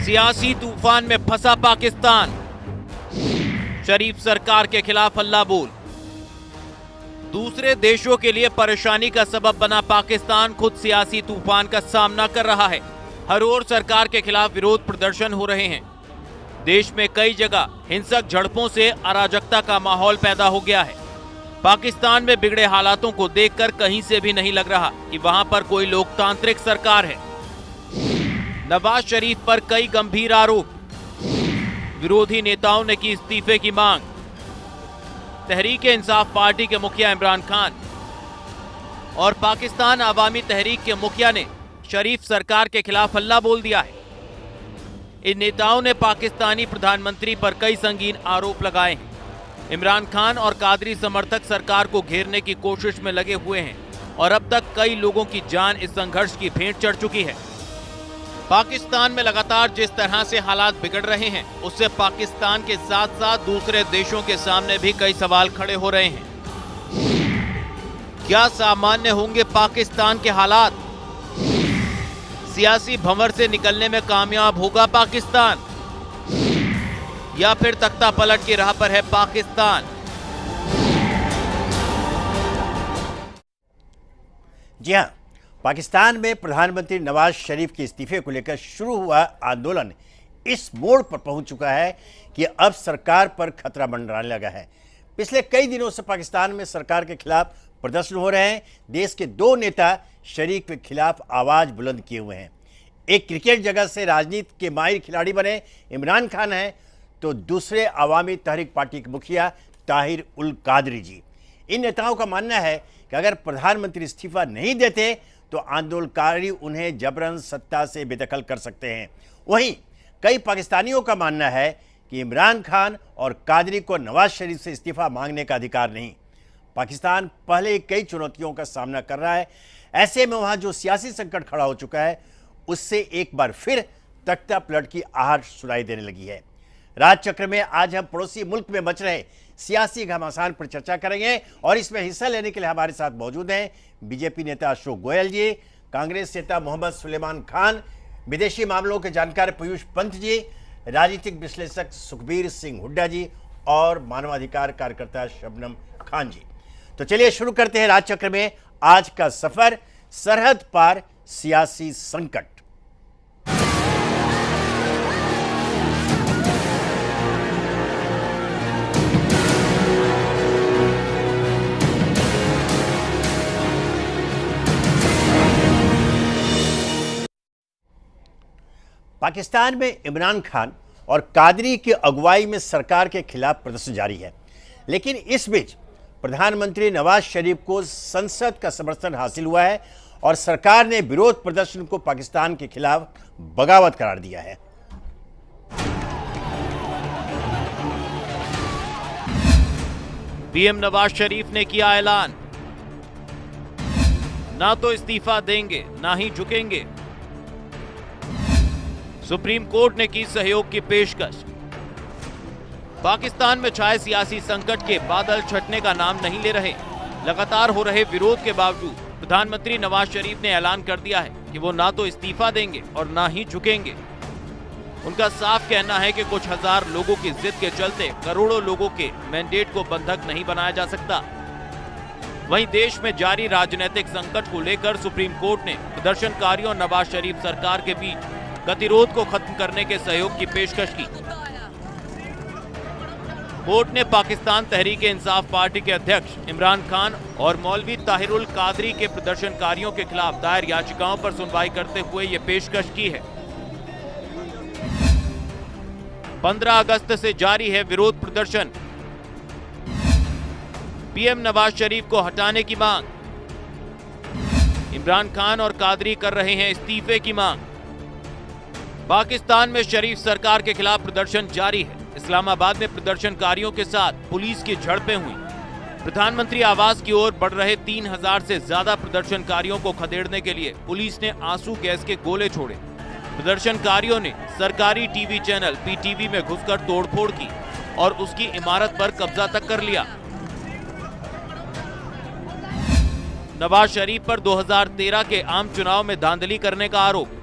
सियासी तूफान में फंसा पाकिस्तान, शरीफ सरकार के खिलाफ हल्ला बोल। दूसरे देशों के लिए परेशानी का सबब बना पाकिस्तान खुद सियासी तूफान का सामना कर रहा है। हर ओर सरकार के खिलाफ विरोध प्रदर्शन हो रहे हैं। देश में कई जगह हिंसक झड़पों से अराजकता का माहौल पैदा हो गया है। पाकिस्तान में बिगड़े हालातों को देखकर कहीं से भी नहीं लग रहा कि वहां पर कोई लोकतांत्रिक सरकार है। नवाज शरीफ पर कई गंभीर आरोप, विरोधी नेताओं ने की इस्तीफे की मांग। तहरीक इंसाफ पार्टी के मुखिया इमरान खान और पाकिस्तान अवामी तहरीक के मुखिया ने शरीफ सरकार के खिलाफ हल्ला बोल दिया है। इन नेताओं ने पाकिस्तानी प्रधानमंत्री पर कई संगीन आरोप लगाए हैं। इमरान खान और कादरी समर्थक सरकार को घेरने की कोशिश में लगे हुए हैं और अब तक कई लोगों की जान इस संघर्ष की भेंट चढ़ चुकी है। पाकिस्तान में लगातार जिस तरह से हालात बिगड़ रहे हैं, उससे पाकिस्तान के साथ साथ दूसरे देशों के सामने भी कई सवाल खड़े हो रहे हैं। क्या सामान्य होंगे पाकिस्तान के हालात? सियासी भंवर से निकलने में कामयाब होगा पाकिस्तान, या फिर तख्ता पलट की राह पर है पाकिस्तान? जी हां, पाकिस्तान में प्रधानमंत्री नवाज शरीफ के इस्तीफे को लेकर शुरू हुआ आंदोलन इस मोड़ पर पहुंच चुका है कि अब सरकार पर खतरा मंडराने लगा है। पिछले कई दिनों से पाकिस्तान में सरकार के खिलाफ प्रदर्शन हो रहे हैं। देश के दो नेता शरीफ के खिलाफ आवाज बुलंद किए हुए हैं। एक क्रिकेट जगत से राजनीति के माहिर खिलाड़ी बने इमरान खान हैं, तो दूसरे अवामी तहरीक पार्टी के मुखिया ताहिर उल कादरी जी। इन नेताओं का मानना है कि अगर प्रधानमंत्री इस्तीफा नहीं देते तो आंदोलनकारी उन्हें जबरन सत्ता से बेदखल कर सकते हैं। वहीं कई पाकिस्तानियों का मानना है कि इमरान खान और कादरी को नवाज शरीफ से इस्तीफा मांगने का अधिकार नहीं। पाकिस्तान पहले कई चुनौतियों का सामना कर रहा है। ऐसे में वहां जो सियासी संकट खड़ा हो चुका है, उससे एक बार फिर तख्ता पलट की आहट सुनाई देने लगी है। राजचक्र में आज हम पड़ोसी मुल्क में मच रहे सियासी घमासान पर चर्चा करेंगे और इसमें हिस्सा लेने के लिए हमारे साथ मौजूद हैं बीजेपी नेता अशोक गोयल जी, कांग्रेस नेता मोहम्मद सुलेमान खान, विदेशी मामलों के जानकार पीयूष पंत जी, राजनीतिक विश्लेषक सुखबीर सिंह हुड्डा जी और मानवाधिकार कार्यकर्ता शबनम खान जी। तो चलिए शुरू करते हैं राजचक्र में आज का सफर, सरहद पार सियासी संकट। पाकिस्तान में इमरान खान और कादरी की अगुवाई में सरकार के खिलाफ प्रदर्शन जारी है, लेकिन इस बीच प्रधानमंत्री नवाज शरीफ को संसद का समर्थन हासिल हुआ है और सरकार ने विरोध प्रदर्शन को पाकिस्तान के खिलाफ बगावत करार दिया है। पीएम नवाज शरीफ ने किया ऐलान, ना तो इस्तीफा देंगे ना ही झुकेंगे। सुप्रीम कोर्ट ने की सहयोग की पेशकश। पाकिस्तान में छाए सियासी संकट के बादल छटने का नाम नहीं ले रहे। लगातार हो रहे विरोध के बावजूद प्रधानमंत्री नवाज शरीफ ने ऐलान कर दिया है कि वो ना तो इस्तीफा देंगे और ना ही झुकेंगे। उनका साफ कहना है कि कुछ हजार लोगों की जिद के चलते करोड़ों लोगों के मैंडेट को बंधक नहीं बनाया जा सकता। वहीं देश में जारी राजनीतिक संकट को लेकर सुप्रीम कोर्ट ने प्रदर्शनकारियों और नवाज शरीफ सरकार के बीच गतिरोध को खत्म करने के सहयोग की पेशकश की। कोर्ट ने पाकिस्तान तहरीक इंसाफ पार्टी के अध्यक्ष इमरान खान और मौलवी ताहिर उल कादरी के प्रदर्शनकारियों के खिलाफ दायर याचिकाओं पर सुनवाई करते हुए ये पेशकश की है। 15 अगस्त से जारी है विरोध प्रदर्शन। पीएम नवाज शरीफ को हटाने की मांग। इमरान खान और कादरी कर रहे हैं इस्तीफे की मांग। पाकिस्तान में शरीफ सरकार के खिलाफ प्रदर्शन जारी है। इस्लामाबाद में प्रदर्शनकारियों के साथ पुलिस की झड़पें हुई। प्रधानमंत्री आवास की ओर बढ़ रहे 3000 से ज्यादा प्रदर्शनकारियों को खदेड़ने के लिए पुलिस ने आंसू गैस के गोले छोड़े। प्रदर्शनकारियों ने सरकारी टीवी चैनल पीटीवी में घुसकर तोड़फोड़ की और उसकी इमारत पर कब्जा तक कर लिया। नवाज शरीफ पर 2013 के आम चुनाव में धांधली करने का आरोप।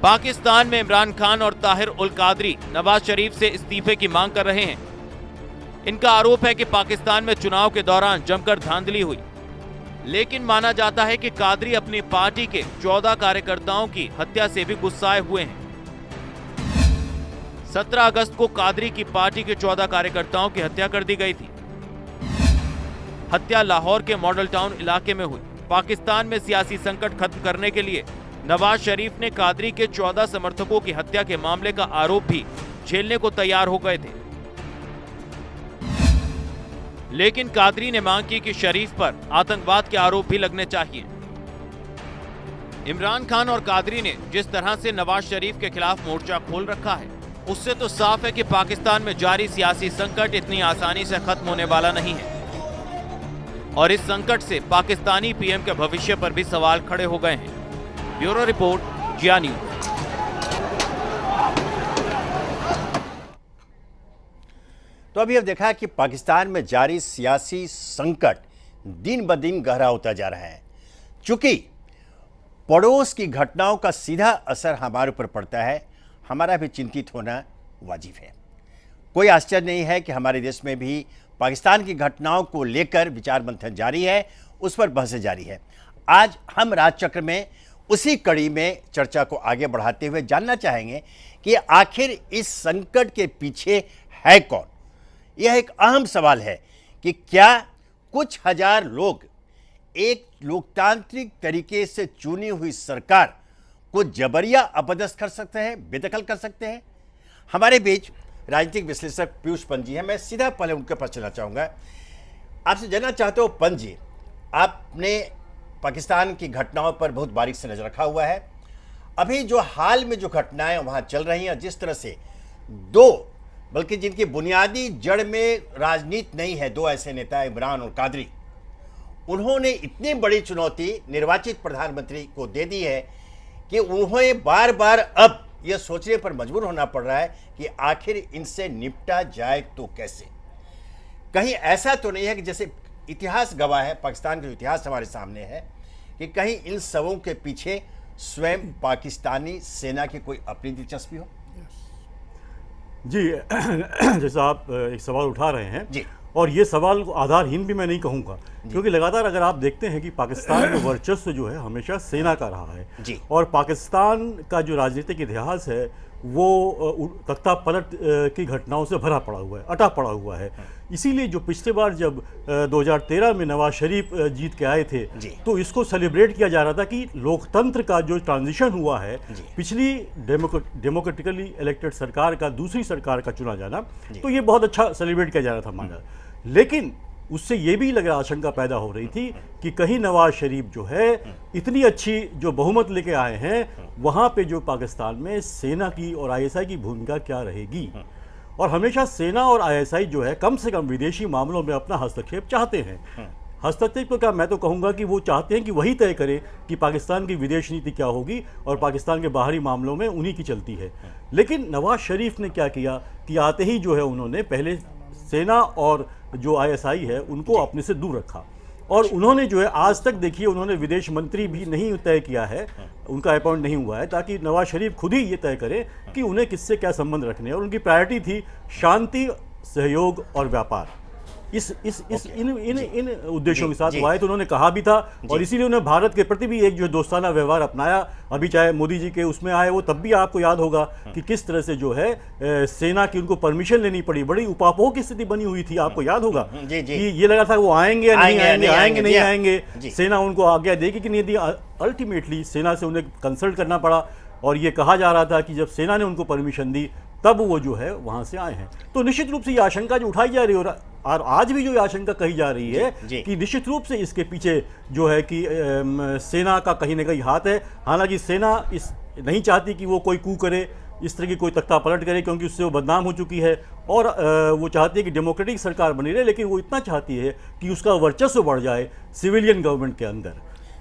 पाकिस्तान में इमरान खान और ताहिर उल कादरी नवाज शरीफ से इस्तीफे की मांग कर रहे हैं। इनका आरोप है कि पाकिस्तान में चुनाव के दौरान जमकर धांधली हुई, लेकिन माना जाता है कि कादरी अपनी पार्टी के 14 कार्यकर्ताओं की हत्या से भी गुस्साए हुए हैं। 17 अगस्त को कादरी की पार्टी के 14 कार्यकर्ताओं की हत्या कर दी गई थी। हत्या लाहौर के मॉडल टाउन इलाके में हुई। पाकिस्तान में सियासी संकट खत्म करने के लिए नवाज शरीफ ने कादरी के 14 समर्थकों की हत्या के मामले का आरोप भी झेलने को तैयार हो गए थे, लेकिन कादरी ने मांग की कि शरीफ पर आतंकवाद के आरोप भी लगने चाहिए। इमरान खान और कादरी ने जिस तरह से नवाज शरीफ के खिलाफ मोर्चा खोल रखा है, उससे तो साफ है कि पाकिस्तान में जारी सियासी संकट इतनी आसानी से खत्म होने वाला नहीं है और इस संकट से पाकिस्तानी पीएम के भविष्य पर भी सवाल खड़े हो गए हैं। ब्यूरो रिपोर्ट, जिया न्यूज। तो अभी अब देखा कि पाकिस्तान में जारी सियासी संकट दिन ब दिन गहरा होता जा रहा है। चूंकि पड़ोस की घटनाओं का सीधा असर हमारे ऊपर पड़ता है, हमारा भी चिंतित होना वाजिब है। कोई आश्चर्य नहीं है कि हमारे देश में भी पाकिस्तान की घटनाओं को लेकर विचार मंथन जारी है, उस पर बहस जारी है। आज हम राजचक्र में उसी कड़ी में चर्चा को आगे बढ़ाते हुए जानना चाहेंगे कि आखिर इस संकट के पीछे है कौन। यह एक अहम सवाल है कि क्या कुछ हजार लोग एक लोकतांत्रिक तरीके से चुनी हुई सरकार को जबरिया अपदस्थ कर सकते हैं, बेदखल कर सकते हैं। हमारे बीच राजनीतिक विश्लेषक पीयूष पंत जी हैं। मैं सीधा पहले उनके पास चलना चाहूँगा। आपसे जानना चाहते हो पंत जी, आपने पाकिस्तान की घटनाओं पर बहुत बारीक से नजर रखा हुआ है। अभी जो हाल में जो घटनाएं वहाँ चल रही हैं, जिस तरह से दो, बल्कि जिनकी बुनियादी जड़ में राजनीति नहीं है, दो ऐसे नेता इमरान और कादरी, उन्होंने इतनी बड़ी चुनौती निर्वाचित प्रधानमंत्री को दे दी है कि उन्हें बार बार अब यह सोचने पर मजबूर होना पड़ रहा है कि आखिर इनसे निपटा जाए तो कैसे। कहीं ऐसा तो नहीं है कि जैसे इतिहास गवाह है, पाकिस्तान का जो इतिहास हमारे सामने है, कि कहीं इन सबों के पीछे स्वयं पाकिस्तानी सेना की कोई अपनी दिलचस्पी हो। जी जैसा आप एक सवाल उठा रहे हैं जी, और ये सवाल आधारहीन भी मैं नहीं कहूँगा, क्योंकि लगातार अगर आप देखते हैं कि पाकिस्तान में वर्चस्व जो है हमेशा सेना का रहा है जी। और पाकिस्तान का जो राजनीतिक इतिहास है वो तख्ता पलट की घटनाओं से भरा पड़ा हुआ है, अटा पड़ा हुआ है। इसीलिए जो पिछले बार जब 2013 में नवाज शरीफ जीत के आए थे, तो इसको सेलिब्रेट किया जा रहा था कि लोकतंत्र का जो ट्रांजिशन हुआ है, पिछली डेमोक्रेटिकली इलेक्टेड सरकार का दूसरी सरकार का चुना जाना, तो ये बहुत अच्छा सेलिब्रेट किया जा रहा था माना। लेकिन उससे ये भी लग रहा, आशंका पैदा हो रही थी कि कहीं नवाज शरीफ जो है इतनी अच्छी जो बहुमत लेके आए हैं, वहाँ पे जो पाकिस्तान में सेना की और आईएसआई की भूमिका क्या रहेगी। और हमेशा सेना और आईएसआई जो है कम से कम विदेशी मामलों में अपना हस्तक्षेप चाहते हैं। हस्तक्षेप तो क्या, मैं तो कहूँगा कि वो चाहते हैं कि वही तय करे कि पाकिस्तान की विदेश नीति क्या होगी और पाकिस्तान के बाहरी मामलों में उन्हीं की चलती है। लेकिन नवाज शरीफ ने क्या किया कि आते ही जो है उन्होंने पहले सेना और जो आईएसआई है उनको अपने से दूर रखा, और उन्होंने जो है आज तक देखिए उन्होंने विदेश मंत्री भी नहीं तय किया है, उनका अपॉइंट नहीं हुआ है, ताकि नवाज शरीफ खुद ही ये तय करें कि उन्हें किससे क्या संबंध रखने हैं। और उनकी प्रायोरिटी थी शांति, सहयोग और व्यापार। इन उद्देश्यों के साथ हुआ है। तो उन्होंने कहा भी था, और इसीलिए उन्होंने भारत के प्रति भी एक जो दोस्ताना व्यवहार अपनाया। अभी चाहे मोदी जी के उसमें आए वो, तब भी आपको याद होगा कि किस तरह से जो है सेना की उनको परमिशन लेनी पड़ी, बड़ी उपापोह की स्थिति बनी हुई थी। आपको याद होगा कि ये लगा था वो आएंगे या नहीं आएंगे, आएंगे नहीं आएंगे, सेना उनको आज्ञा देगी कि नहीं दी। अल्टीमेटली सेना से उन्हें कंसल्ट करना पड़ा, और ये कहा जा रहा था कि जब सेना ने उनको परमिशन दी तब वो जो है वहाँ से आए हैं। तो निश्चित रूप से ये आशंका जो उठाई जा रही है, और आज भी जो आशंका कही जा रही है कि निश्चित रूप से इसके पीछे जो है कि सेना का कहीं ना कहीं हाथ है। हालांकि सेना इस नहीं चाहती कि वो कोई कू करे, इस तरह की कोई तख्ता पलट करे, क्योंकि उससे वो बदनाम हो चुकी है, और वो चाहती है कि डेमोक्रेटिक सरकार बनी रहे, लेकिन वो इतना चाहती है कि उसका वर्चस्व बढ़ जाए सिविलियन गवर्नमेंट के अंदर।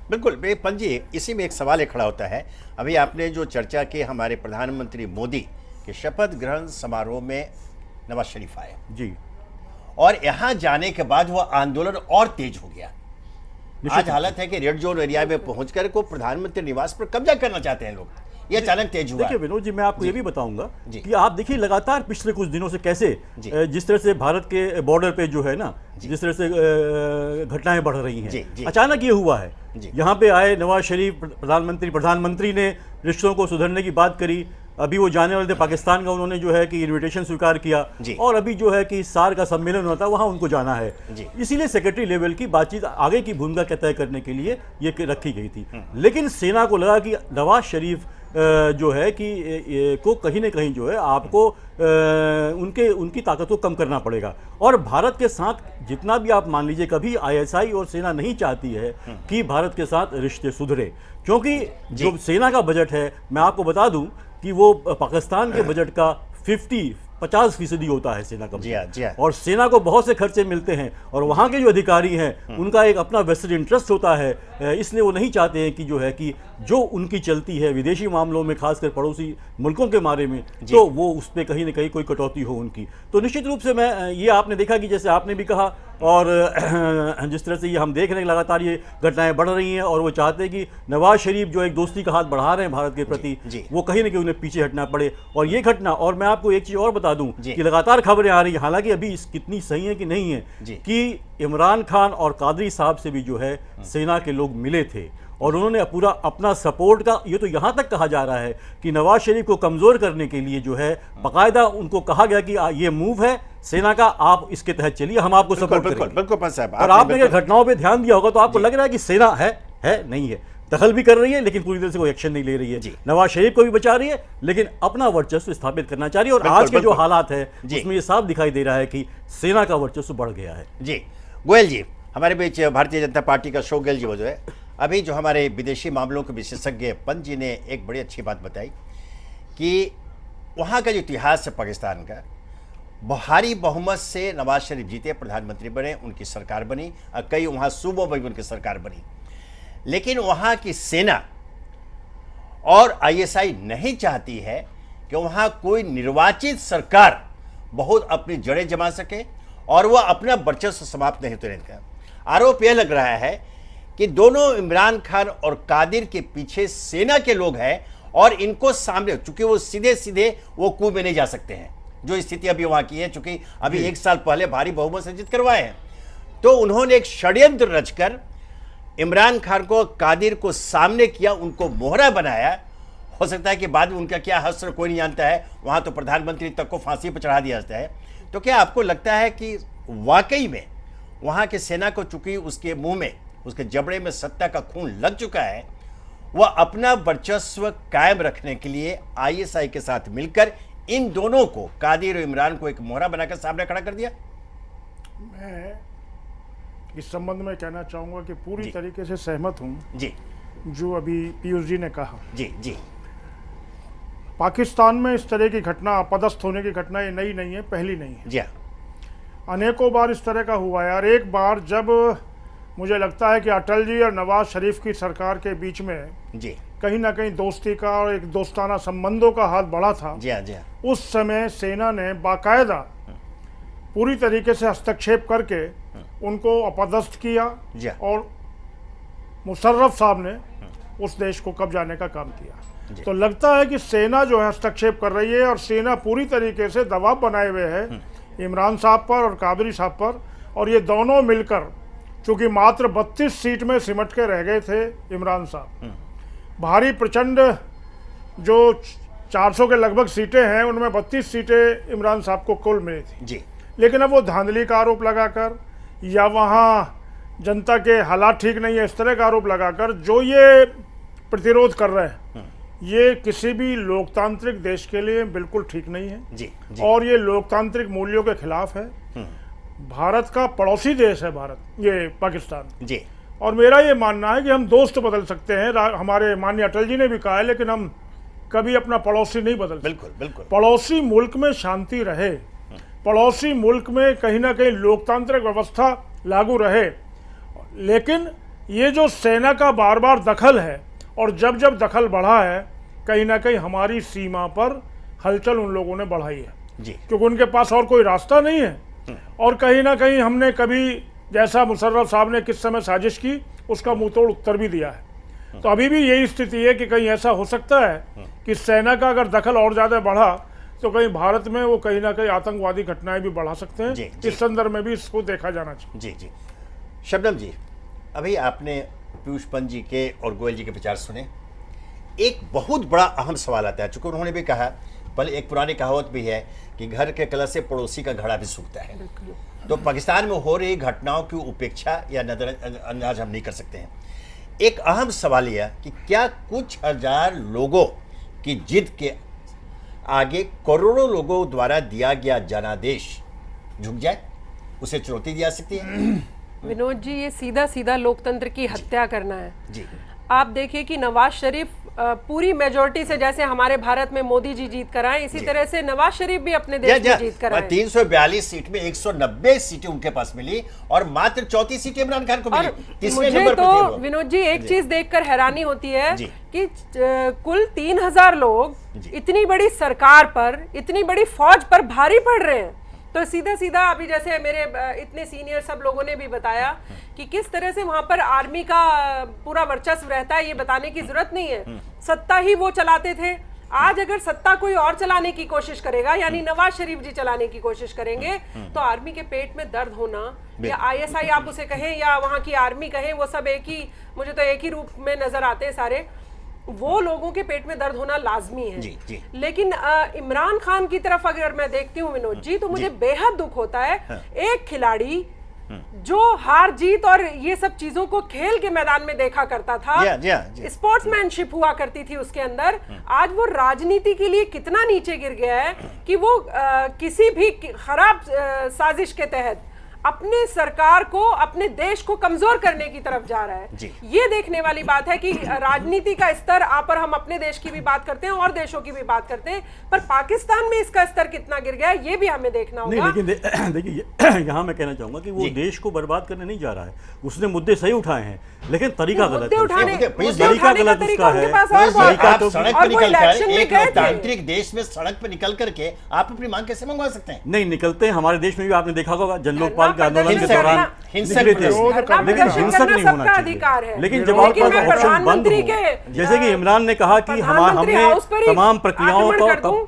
बिल्कुल पंत जी, इसी में एक सवाल खड़ा होता है। अभी आपने जो चर्चा की, हमारे प्रधानमंत्री मोदी के शपथ ग्रहण समारोह में नवाज शरीफ आए जी, और यहाँ जाने के बाद वह आंदोलन और तेज हो गया। आज हालत है कि रेड जोन एरिया में पहुंचकर को प्रधानमंत्री निवास पर कब्जा करना चाहते हैं लोग। ये अचानक तेज हुआ? देखिए विनोद जी, मैं आपको ये भी बताऊंगा जी। कि आप देखिए लगातार पिछले कुछ दिनों से कैसे जी। जिस तरह से भारत के बॉर्डर पे जो है ना, जिस तरह से घटनाएं बढ़ रही जी, हैं, जी। अचानक ये हुआ है। जी। यहाँ पे आए नवाज शरीफ प्रधानमंत्री ने रिश्तों को सुधरने की बात करी। अभी वो जाने वाले थे पाकिस्तान का, उन्होंने जो है कि इनविटेशन स्वीकार किया, जी। और अभी जो है कि सार का सम्मेलन होता है वहाँ उनको जाना है। जी। इसीलिए सेक्रेटरी लेवल की बातचीत आगे की भूमिका का तय करने के लिए ये रखी गई थी। लेकिन सेना को लगा कि नवाज शरीफ जो है कि को कहीं ना कहीं जो है आपको उनकी ताकत को कम करना पड़ेगा। और भारत के साथ जितना भी आप मान लीजिए, कभी आईएसआई और सेना नहीं चाहती है कि भारत के साथ रिश्ते सुधरे, क्योंकि जो सेना का बजट है, मैं आपको बता दूं कि वो पाकिस्तान के बजट का 50% होता है सेना का जी हाँ, जी हाँ। बजट। और सेना को बहुत से खर्चे मिलते हैं, और वहाँ के जो अधिकारी हैं उनका एक अपना वेस्टेड इंटरेस्ट होता है, इसलिए वो नहीं चाहते हैं कि जो है कि जो उनकी चलती है विदेशी मामलों में, खासकर पड़ोसी मुल्कों के बारे में, तो वो उस पर कहीं ना कहीं कोई कटौती हो उनकी। तो निश्चित रूप से मैं ये आपने देखा कि जैसे आपने भी कहा, और जिस तरह से ये हम देख रहे हैं लगातार ये घटनाएं बढ़ रही हैं, और वो चाहते हैं कि नवाज शरीफ जो एक दोस्ती का हाथ बढ़ा रहे हैं भारत के प्रति, जी। वो कहीं ना कहीं उन्हें पीछे हटना पड़े। और ये घटना, और मैं आपको एक चीज़ और बता दूं जी। कि लगातार खबरें आ रही हैं, हालांकि अभी कितनी सही है कि नहीं है, जी। कि इमरान खान और कादरी साहब से भी जो है सेना के लोग मिले थे, और उन्होंने पूरा अपना सपोर्ट का, ये तो यहाँ तक कहा जा रहा है कि नवाज शरीफ को कमज़ोर करने के लिए जो है बाकायदा उनको कहा गया कि ये मूव है सेना का, आप इसके तहत चलिए, हम आपको सपोर्ट बिल्कुल करेंगे। बिल्कुल पंत साहब, और आपने अगर घटनाओं पे ध्यान दिया होगा तो आपको लग रहा है कि सेना है नहीं है, दखल भी कर रही है लेकिन पूरी तरह से कोई एक्शन नहीं ले रही है। जी। नवाज शरीफ को भी बचा रही है, लेकिन अपना वर्चस्व स्थापित करना चाह रही है। और बिल्कुल, आज के जो बिल्कुल। हालात है जी। उसमें ये साफ दिखाई दे रहा है कि सेना का वर्चस्व बढ़ गया है। जी। गोयल जी, हमारे बीच भारतीय जनता पार्टी का अशोक गोयल जी मौजूद है। अभी जो हमारे विदेशी मामलों के विशेषज्ञ पंत जी ने एक बड़ी अच्छी बात बताई कि वहाँ का जो इतिहास है पाकिस्तान का, भारी बहुमत से नवाज शरीफ जीते, प्रधानमंत्री बने, उनकी सरकार बनी, और कई वहाँ सूबों में भी उनकी सरकार बनी। लेकिन वहाँ की सेना और आईएसआई नहीं चाहती है कि वहाँ कोई निर्वाचित सरकार बहुत अपनी जड़ें जमा सके और वह अपना वर्चस्व समाप्त नहीं होने देगा। आरोप यह लग रहा है कि दोनों इमरान खान और कादिर के पीछे सेना के लोग हैं, और इनको सामने, चूंकि वो सीधे सीधे वो कूप में नहीं जा सकते हैं, जो स्थिति अभी वहाँ की है, चूंकि अभी 1 साल पहले भारी बहुमत से जीत करवाए हैं, तो उन्होंने एक षड्यंत्र रचकर इमरान खान को, कादिर को सामने किया, उनको मोहरा बनाया। हो सकता है कि बाद में उनका क्या हश्र कोई नहीं जानता है, वहाँ तो प्रधानमंत्री तक को फांसी पर चढ़ा दिया जाता है। तो क्या आपको लगता है कि वाकई में वहाँ की सेना को, चूंकि उसके मुंह में, उसके जबड़े में सत्ता का खून लग चुका है, वह अपना वर्चस्व कायम रखने के लिए आईएसआई के साथ मिलकर इन दोनों को, कादिर और इमरान को, एक मोहरा बनाकर सामने खड़ा कर दिया? मैं इस संबंध में कहना चाहूँगा कि पूरी जी। तरीके से सहमत हूँ जी जो अभी पीयूष जी ने कहा। जी जी पाकिस्तान में इस तरह की घटना, अपदस्थ होने की घटना, ये नई नहीं है, पहली नहीं है, जी हाँ, अनेकों बार इस तरह का हुआ है। और एक बार जब मुझे लगता है कि अटल जी और नवाज शरीफ की सरकार के बीच में जी कहीं ना कहीं दोस्ती का और एक दोस्ताना संबंधों का हाथ बढ़ा था, जी हाँ, जी हाँ, उस समय सेना ने बाकायदा पूरी तरीके से हस्तक्षेप करके उनको अपदस्थ किया, जी हाँ। और मुशर्रफ साहब ने उस देश को कब्जाने का काम जी। किया। तो लगता है कि सेना जो है हस्तक्षेप कर रही है, और सेना पूरी तरीके से दबाव बनाए हुए है इमरान साहब पर और कादरी साहब पर। और ये दोनों मिलकर, चूंकि मात्र 32 सीट में सिमट के रह गए थे इमरान साहब, भारी प्रचंड जो 400 के लगभग सीटें हैं, उनमें 32 सीटें इमरान साहब को कुल मिली थी। जी लेकिन अब वो धांधली का आरोप लगाकर, या वहाँ जनता के हालात ठीक नहीं है इस तरह का आरोप लगाकर जो ये प्रतिरोध कर रहे हैं, ये किसी भी लोकतांत्रिक देश के लिए बिल्कुल ठीक नहीं है, जी जी और ये लोकतांत्रिक मूल्यों के खिलाफ है। भारत का पड़ोसी देश है भारत, ये पाकिस्तान। जी और मेरा ये मानना है कि हम दोस्त बदल सकते हैं, हमारे माननीय अटल जी ने भी कहा है, लेकिन हम कभी अपना पड़ोसी नहीं बदल सकते। बिल्कुल बिल्कुल। पड़ोसी मुल्क में शांति रहे, पड़ोसी मुल्क में कहीं ना कहीं लोकतांत्रिक व्यवस्था लागू रहे, लेकिन ये जो सेना का बार बार दखल है, और जब जब दखल बढ़ा है, कहीं ना कहीं हमारी सीमा पर हलचल उन लोगों ने बढ़ाई है, जी क्योंकि उनके पास और कोई रास्ता नहीं है। और कहीं ना कहीं हमने कभी, जैसा मुशर्रफ साहब ने किस समय साजिश की, उसका मुंहतोड़ उत्तर भी दिया है। तो अभी भी यही स्थिति है कि कहीं ऐसा हो सकता है कि सेना का अगर दखल और ज़्यादा बढ़ा तो कहीं भारत में वो कहीं ना कहीं आतंकवादी घटनाएं भी बढ़ा सकते हैं। जी, जी। इस संदर्भ में भी इसको देखा जाना चाहिए। जी जी। शबनम जी, अभी आपने पीयूष पंत जी के और गोयल जी के विचार सुने। एक बहुत बड़ा अहम सवाल आता है, चूंकि उन्होंने भी कहा, पहले एक पुरानी कहावत भी है कि घर के कलश से पड़ोसी का घड़ा भी सूखता है। तो पाकिस्तान में हो रही घटनाओं की उपेक्षा या नजरअंदाज हम नहीं कर सकते हैं। एक अहम सवाल यह कि क्या कुछ हजार लोगों की जिद के आगे करोड़ों लोगों द्वारा दिया गया जनादेश झुक जाए, उसे चुनौती दी जा सकती है? विनोद जी, ये सीधा सीधा लोकतंत्र की हत्या करना है। जी। आप देखिए कि नवाज शरीफ पूरी मेजोरिटी से, जैसे हमारे भारत में मोदी जी जीत कर आए, इसी तरह से नवाज शरीफ भी अपने देश में जीत कर आए। 342 सीट में 190 सीटें उनके पास मिली और मात्र 34 सीटें इमरान खान को मिली। तीसरे मुझे नंबर पर थे तो वो। विनोद जी एक चीज देखकर हैरानी होती है जी। कि कुल 3000 लोग इतनी बड़ी सरकार पर, इतनी बड़ी फौज पर भारी पड़ रहे हैं। तो सीधा सीधा अभी जैसे मेरे इतने सीनियर सब लोगों ने भी बताया कि किस तरह से वहां पर आर्मी का पूरा वर्चस्व रहता है, ये बताने की जरूरत नहीं है। सत्ता ही वो चलाते थे। आज अगर सत्ता कोई और चलाने की कोशिश करेगा, यानी नवाज शरीफ जी चलाने की कोशिश करेंगे, तो आर्मी के पेट में दर्द होना, या आईएसआई आप उसे कहें या वहां की आर्मी कहें, वो सब एक ही, मुझे तो एक ही रूप में नजर आते हैं सारे। वो लोगों के पेट में दर्द होना लाजमी है। जी, जी। लेकिन इमरान खान की तरफ अगर मैं देखती हूँ विनोद जी, तो मुझे बेहद दुख होता है। एक खिलाड़ी जो हार जीत और ये सब चीजों को खेल के मैदान में देखा करता था, स्पोर्ट्समैनशिप हुआ करती थी उसके अंदर, आज वो राजनीति के लिए कितना नीचे गिर गया है कि वो किसी भी खराब साजिश के तहत अपने सरकार को, अपने देश को कमजोर करने की तरफ जा रहा है। ये देखने वाली बात है कि राजनीति का स्तर, आप और हम अपने देश की भी बात करते हैं और देशों की भी बात करते हैं, पर पाकिस्तान में इसका स्तर कितना गिर गया है ये भी हमें देखना होगा। नहीं, लेकिन देखिए यहाँ मैं कहना चाहूंगा कि वो देश को बर्बाद करने नहीं जा रहा है। उसने मुद्दे सही उठाए हैं, लेकिन तरीका गलत है। तरीका गलत उसका है। आप सड़क पर निकल कर, एक लोकतांत्रिक देश में सड़क पर निकल करके आप अपनी मांग कैसे मंगवा सकते हैं? नहीं निकलते हैं। हमारे देश में भी आपने देखा होगा जन लोकपाल के आंदोलन के दौरान हिंसक निकले थे, लेकिन हिंसक नहीं होना चाहिए। लेकिन जब आपका ऑप्शन बंद हो, जैसे कि इमरान ने कहा कि हमने तमाम प्रक्रियाओं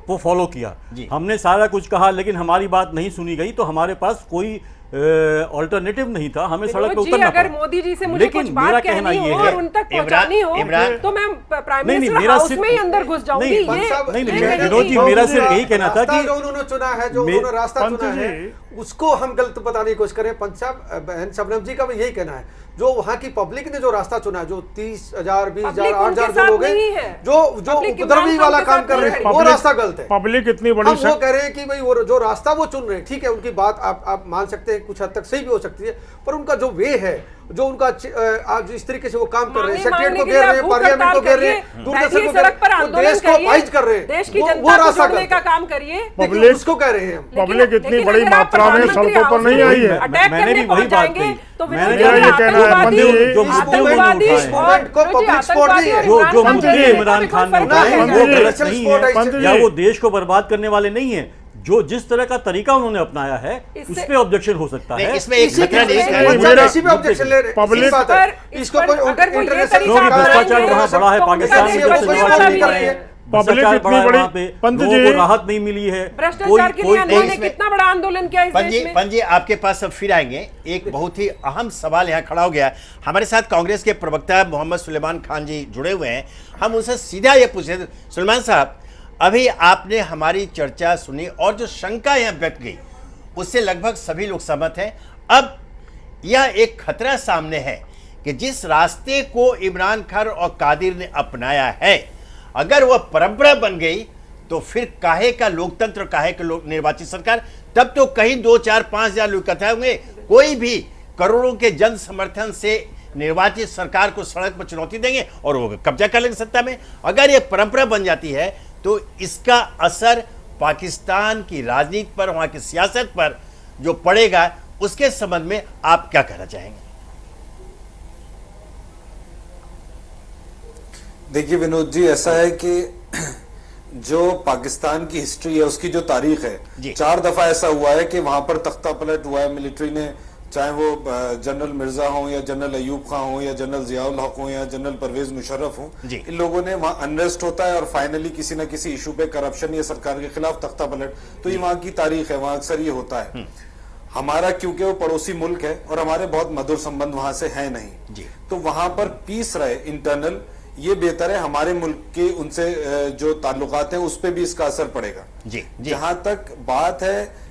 को फॉलो किया, हमने सारा कुछ कहा, लेकिन हमारी बात नहीं सुनी गई, तो हमारे पास कोई ऑल्टरनेटिव नहीं था, हमें सड़क पर उतरना पड़ा। अगर मोदी जी से मुझे कुछ बात कहनी हो और उन तक पहुंचानी हो, तो मैं प्राइम मिनिस्टर हाउस में ही अंदर घुस जाऊंगी। नहीं विनोद जी, मेरा सिर्फ यही कहना था कि जो उन्होंने चुना है, जो उन्होंने रास्ता चुना है, उसको हम गलत बताने की कोशिश करें। पंत साहब, बहन शबनम जी का भी यही कहना है, जो वहां की पब्लिक ने जो रास्ता चुना है, जो 30,000, 20,000, 8,000 जो लोग हैं, जो उपद्रवी वाला काम कर रहे हैं, वो रास्ता गलत है। पब्लिक इतनी बड़ी, हम वो कह रहे हैं कि भाई वो जो रास्ता वो चुन रहे हैं, ठीक है, उनकी बात आप मान सकते हैं, कुछ हद तक सही भी हो सकती है, पर उनका जो वे है, जो उनका आज इस तरीके से वो काम कर रहे हैं, सेक्रेटरी को घेर रहे हैं, पार्लियामेंट को घेर रहे हैं, दूरदर्शन को घेर रहे हैं, देश को अपाहिज कर रहे हैं, देश की जनता को जोड़ने का काम करिए। पब्लिक उसको कह रहे हैं। पब्लिक इतनी बड़ी मात्रा में सड़कों पर नहीं आई है। मैंने भी वही बात कही। तो मेरा ये कहना है, पंत जी, जो मुद्दे इमरान खान ने उठाए वो गलत नहीं है, या वो देश को बर्बाद करने वाले नहीं है। जो जिस तरह का तरीका उन्होंने अपनाया है उस पे ऑब्जेक्शन हो सकता है। इसमें एक खतरा नहीं है, पब्लिक इसको कोई इंटरनेशनल भ्रष्टाचार वहाँ बड़ा है पाकिस्तान में, जब से नवाज शरीफ आए हैं, भ्रष्टाचार बड़ा है वहाँ पे, लोगों को राहत नहीं मिली है। भ्रष्टाचार के लिए उन्होंने कितना बड़ा आंदोलन किया इस देश में। पंत जी, आपके पास अब फिर आएंगे। एक बहुत ही अहम सवाल यहाँ खड़ा हो गया। हमारे साथ कांग्रेस के प्रवक्ता मोहम्मद सुलेमान खान जी जुड़े हुए हैं। हम उनसे सीधा ये पूछे, सुलेमान साहब, अभी आपने हमारी चर्चा सुनी और जो शंका यहाँ व्यक्त गई उससे लगभग सभी लोग सहमत हैं। अब यह एक खतरा सामने है कि जिस रास्ते को इमरान खान और कादिर ने अपनाया है, अगर वह परंपरा बन गई तो फिर काहे का लोकतंत्र, काहे का निर्वाचित सरकार। तब तो कहीं 2, 4, 5,000 लोग इकट्ठा होंगे, कोई भी करोड़ों के जन समर्थन से निर्वाचित सरकार को सड़क पर चुनौती देंगे और वो कब्जा कर लेंगे सत्ता में। अगर ये परंपरा बन जाती है तो इसका असर पाकिस्तान की राजनीति पर, वहां की सियासत पर जो पड़ेगा, उसके संबंध में आप क्या कहना चाहेंगे? देखिए विनोद जी, ऐसा है कि जो पाकिस्तान की हिस्ट्री है, उसकी जो तारीख है, 4 दफा ऐसा हुआ है कि वहां पर तख्ता पलट हुआ है, मिलिट्री ने चाहे वो जनरल मिर्जा हो या जनरल अयूब खान हो या जनरल जियाउल हक हो या जनरल परवेज मुशर्रफ हो, इन लोगों ने वहां अनरेस्ट होता है और फाइनली किसी ना किसी इशू पे करप्शन या सरकार के खिलाफ तख्ता पलट, तो ये वहां की तारीख है, वहां अक्सर ये होता है। हमारा क्योंकि वो पड़ोसी मुल्क है और हमारे बहुत मधुर संबंध वहां से है नहीं, तो वहां पर पीस रहे इंटरनल, ये बेहतर है। हमारे मुल्क के उनसे जो ताल्लुकात हैं उस पर भी इसका असर पड़ेगा। जहां तक बात है